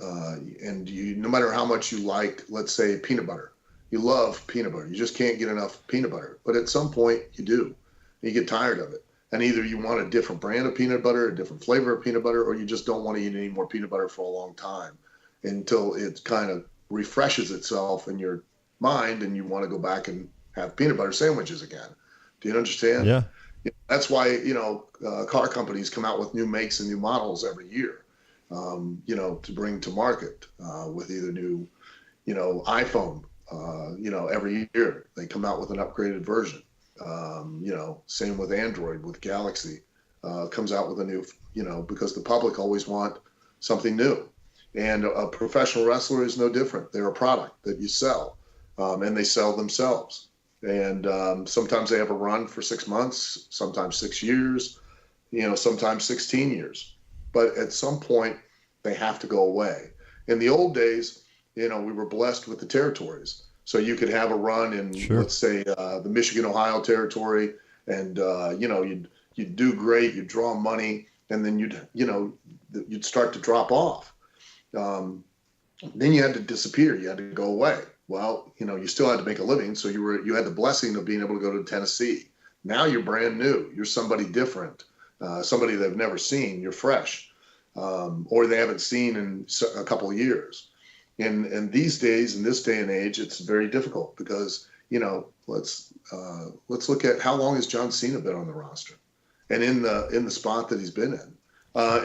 no matter how much you like, let's say, peanut butter. You love peanut butter. You just can't get enough peanut butter. But at some point, you do. You get tired of it. And either you want a different brand of peanut butter, a different flavor of peanut butter, or you just don't want to eat any more peanut butter for a long time until it kind of refreshes itself in your mind and you want to go back and have peanut butter sandwiches again. Do you understand? Yeah. That's why, car companies come out with new makes and new models every year, to bring to market with either new, iPhone. Every year they come out with an upgraded version. Same with Android, with Galaxy, comes out with a new, because the public always want something new. And a professional wrestler is no different. They're a product that you sell, and they sell themselves. And sometimes they have a run for 6 months, sometimes 6 years, sometimes 16 years. But at some point, they have to go away. In the old days, we were blessed with the territories. So you could have a run in, let's say, the Michigan-Ohio territory, and, you'd do great, you'd draw money, and then you'd start to drop off. Then you had to disappear. You had to go away. Well, you still had to make a living. So you had the blessing of being able to go to Tennessee, Now you're brand new. You're somebody different, somebody they've never seen. You're fresh, or they haven't seen in a couple of years. And these days, in this day and age, it's very difficult because, let's look at how long has John Cena been on the roster, and in the spot that he's been in.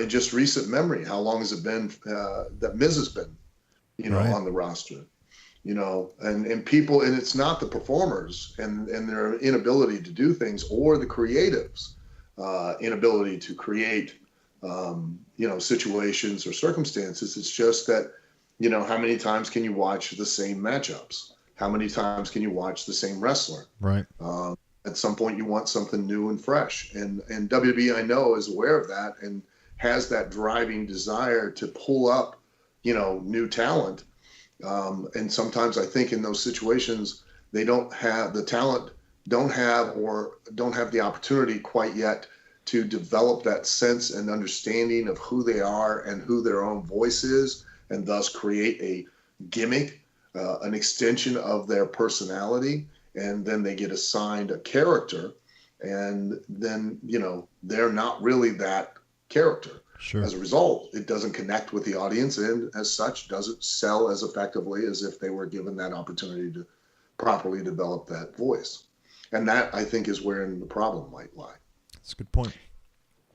In just recent memory, how long has it been that Miz has been, right. on the roster? And people, and it's not the performers and their inability to do things, or the creatives inability to create situations or circumstances. It's just that, how many times can you watch the same matchups? How many times can you watch the same wrestler? Right. At some point you want something new and fresh, and WWE, I know, is aware of that and has that driving desire to pull up new talent. And sometimes I think in those situations, they don't have the talent, don't have the opportunity quite yet to develop that sense and understanding of who they are and who their own voice is, and thus create a gimmick, an extension of their personality. And then they get assigned a character, and then, they're not really that character. Sure. As a result, it doesn't connect with the audience, and as such, doesn't sell as effectively as if they were given that opportunity to properly develop that voice. And that, I think, is wherein the problem might lie. That's a good point.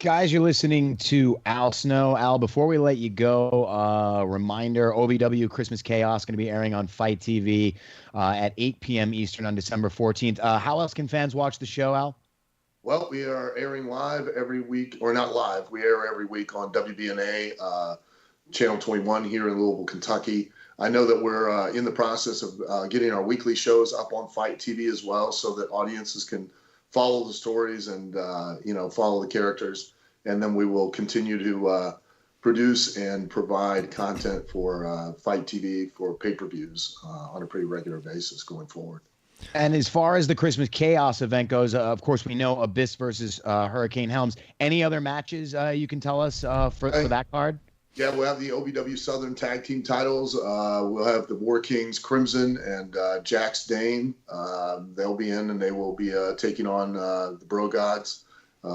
Guys, you're listening to Al Snow. Al, before we let you go, reminder, OVW Christmas Chaos going to be airing on Fight TV at 8 p.m. Eastern on December 14th. How else can fans watch the show, Al? Well, we are airing live every week, or not live. We air every week on WBNA, Channel 21 here in Louisville, Kentucky. I know that we're in the process of getting our weekly shows up on Fight TV as well, so that audiences can follow the stories and, follow the characters. And then we will continue to produce and provide content for Fight TV for pay-per-views on a pretty regular basis going forward. And as far as the Christmas Chaos event goes, of course, we know Abyss versus Hurricane Helms. Any other matches you can tell us for that card? Yeah, we'll have the OVW Southern Tag Team titles. We'll have the War Kings Crimson and Jax Dane. They'll be in, and they will be taking on the Bro Gods in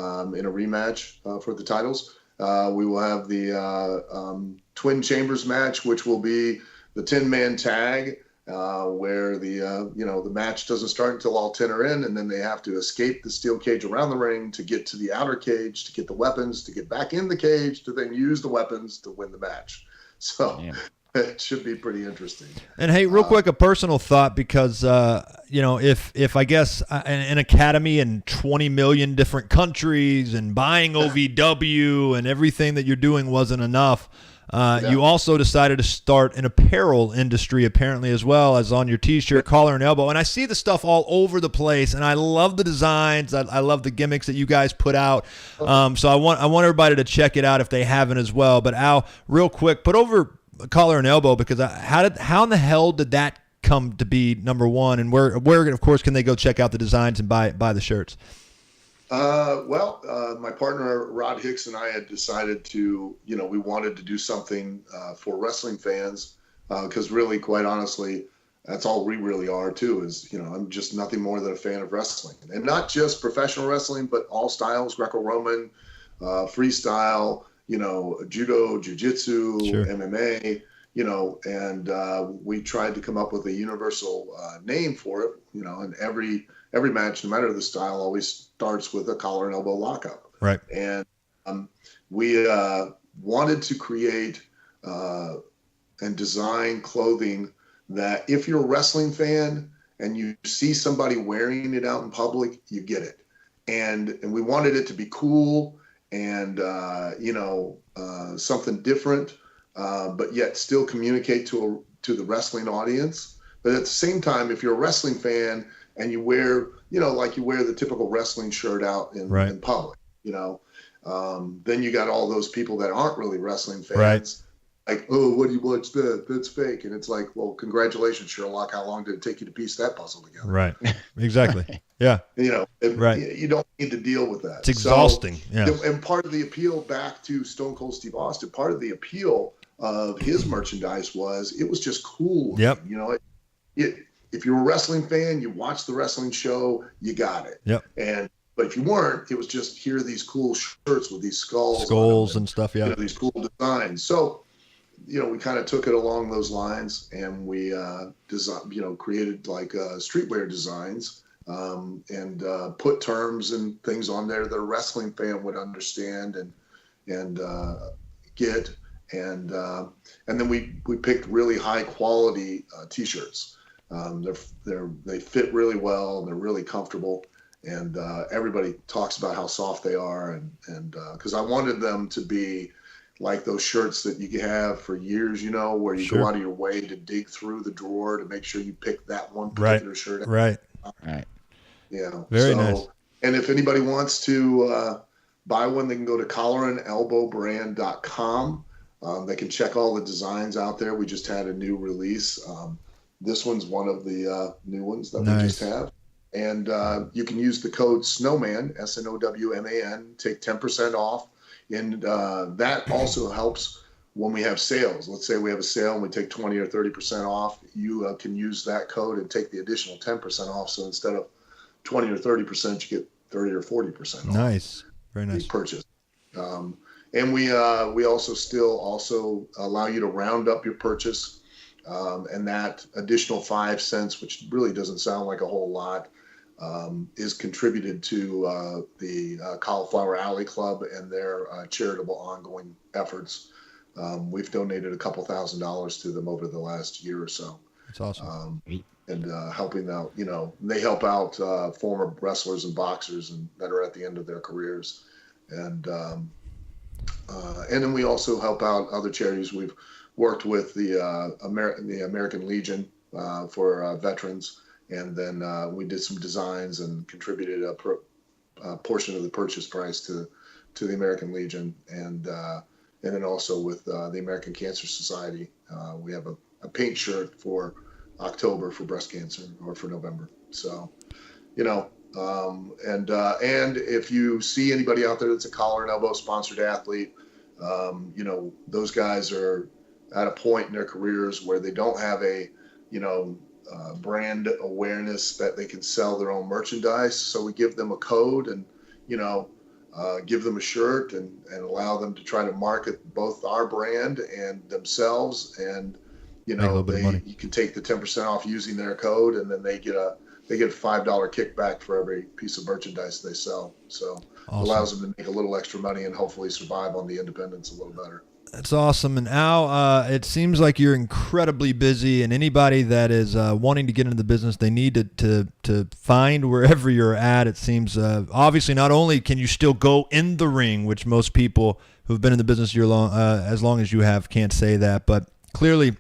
a rematch for the titles. We will have the Twin Chambers match, which will be the 10-man tag. Where the match doesn't start until all 10 are in, and then they have to escape the steel cage around the ring to get to the outer cage, to get the weapons, to get back in the cage, to then use the weapons to win the match. So it should be pretty interesting. And hey, real quick, a personal thought, because if I guess an academy in 20 million different countries and buying OVW and everything that you're doing wasn't enough. You also decided to start an apparel industry, apparently, as well, as on your T-shirt, collar and elbow. And I see the stuff all over the place, and I love the designs. I love the gimmicks that you guys put out. So I want everybody to check it out if they haven't as well. But Al, real quick, put over collar and elbow, because how in the hell did that come to be number one? And where of course can they go check out the designs and buy the shirts? My partner Rod Hicks and I had decided to, we wanted to do something for wrestling fans, because really, quite honestly, that's all we really are too. Is I'm just nothing more than a fan of wrestling, and not just professional wrestling, but all styles: Greco-Roman, freestyle, judo, jiu-jitsu, sure. MMA. And we tried to come up with a universal name for it. And every match, no matter the style, always starts with a collar and elbow lockup. Right. And we wanted to create and design clothing that if you're a wrestling fan and you see somebody wearing it out in public, you get it. And we wanted it to be cool and, something different, but yet still communicate to the wrestling audience. But at the same time, if you're a wrestling fan and you wear, like you wear the typical wrestling shirt out in public, then you got all those people that aren't really wrestling fans. Right. Like, oh, what do you watch that? That's fake. And it's like, well, congratulations, Sherlock. How long did it take you to piece that puzzle together? Right. Exactly. Yeah. You don't need to deal with that. It's exhausting. And part of the appeal, back to Stone Cold Steve Austin, part of the appeal of his merchandise was it was just cool. Yep. If you're a wrestling fan, you watch the wrestling show, you got it. Yep. And But if you weren't, it was just, here are these cool shirts with these skulls Skulls on them and stuff, yeah. you know, these cool designs. So, you know, we kind of took it along those lines, and we created like streetwear designs, and put terms and things on there that a wrestling fan would understand and get. And then we picked really high quality t-shirts. They fit really well, and they're really comfortable. And everybody talks about how soft they are, and because I wanted them to be like those shirts that you can have for years, you know, where you Sure. go out of your way to dig through the drawer to make sure you pick that one particular shirt. Right. Yeah. Very nice. And if anybody wants to buy one, they can go to collarandelbowbrand.com. They can check all the designs out there. We just had a new release. This one's one of the new ones that we just have. And you can use the code SNOWMAN, SNOWMAN, take 10% off. And that also helps when we have sales. Let's say we have a sale and we take 20 or 30% off. You can use that code and take the additional 10% off. So instead of 20 or 30%, you get 30 or 40% off. Nice. Very nice. Purchase. And we also allow you to round up your purchase. And that additional 5 cents, which really doesn't sound like a whole lot, is contributed to the Cauliflower Alley Club and their charitable ongoing efforts. We've donated a couple $1,000s to them over the last year or so. That's awesome. And helping out, you know, they help out former wrestlers and boxers that are at the end of their careers. And then we also help out other charities. We've worked with the American Legion for veterans. And then we did some designs and contributed a portion of the purchase price to the American Legion, and then also with the American Cancer Society, we have a paint shirt for October for breast cancer, or for November. So, you know, and if you see anybody out there that's a collar and elbow sponsored athlete, you know, those guys are at a point in their careers where they don't have a, you know, brand awareness that they can sell their own merchandise. So we give them a code and, you know, give them a shirt and allow them to try to market both our brand and themselves. And, you know, you can take the 10% off using their code, and then they get a $5 kickback for every piece of merchandise they sell. So awesome. It allows them to make a little extra money and hopefully survive on the independents a little better. That's awesome. And Al, it seems like you're incredibly busy, and anybody that is wanting to get into the business, they need to find wherever you're at. It seems obviously not only can you still go in the ring, which most people who've been in the business as long as you have can't say that, but clearly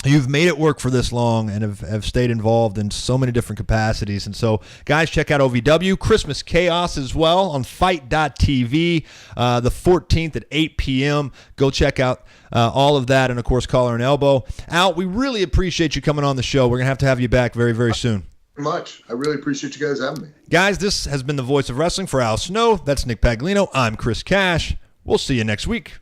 you've made it work for this long and have stayed involved in so many different capacities. And so, guys, check out OVW. Christmas Chaos as well on Fight.tv the 14th at 8 p.m. Go check out all of that. And, of course, Collar and Elbow. Al, we really appreciate you coming on the show. We're going to have you back very, very soon. Much. I really appreciate you guys having me. Guys, this has been the Voice of Wrestling for Al Snow. That's Nick Paglino. I'm Chris Cash. We'll see you next week.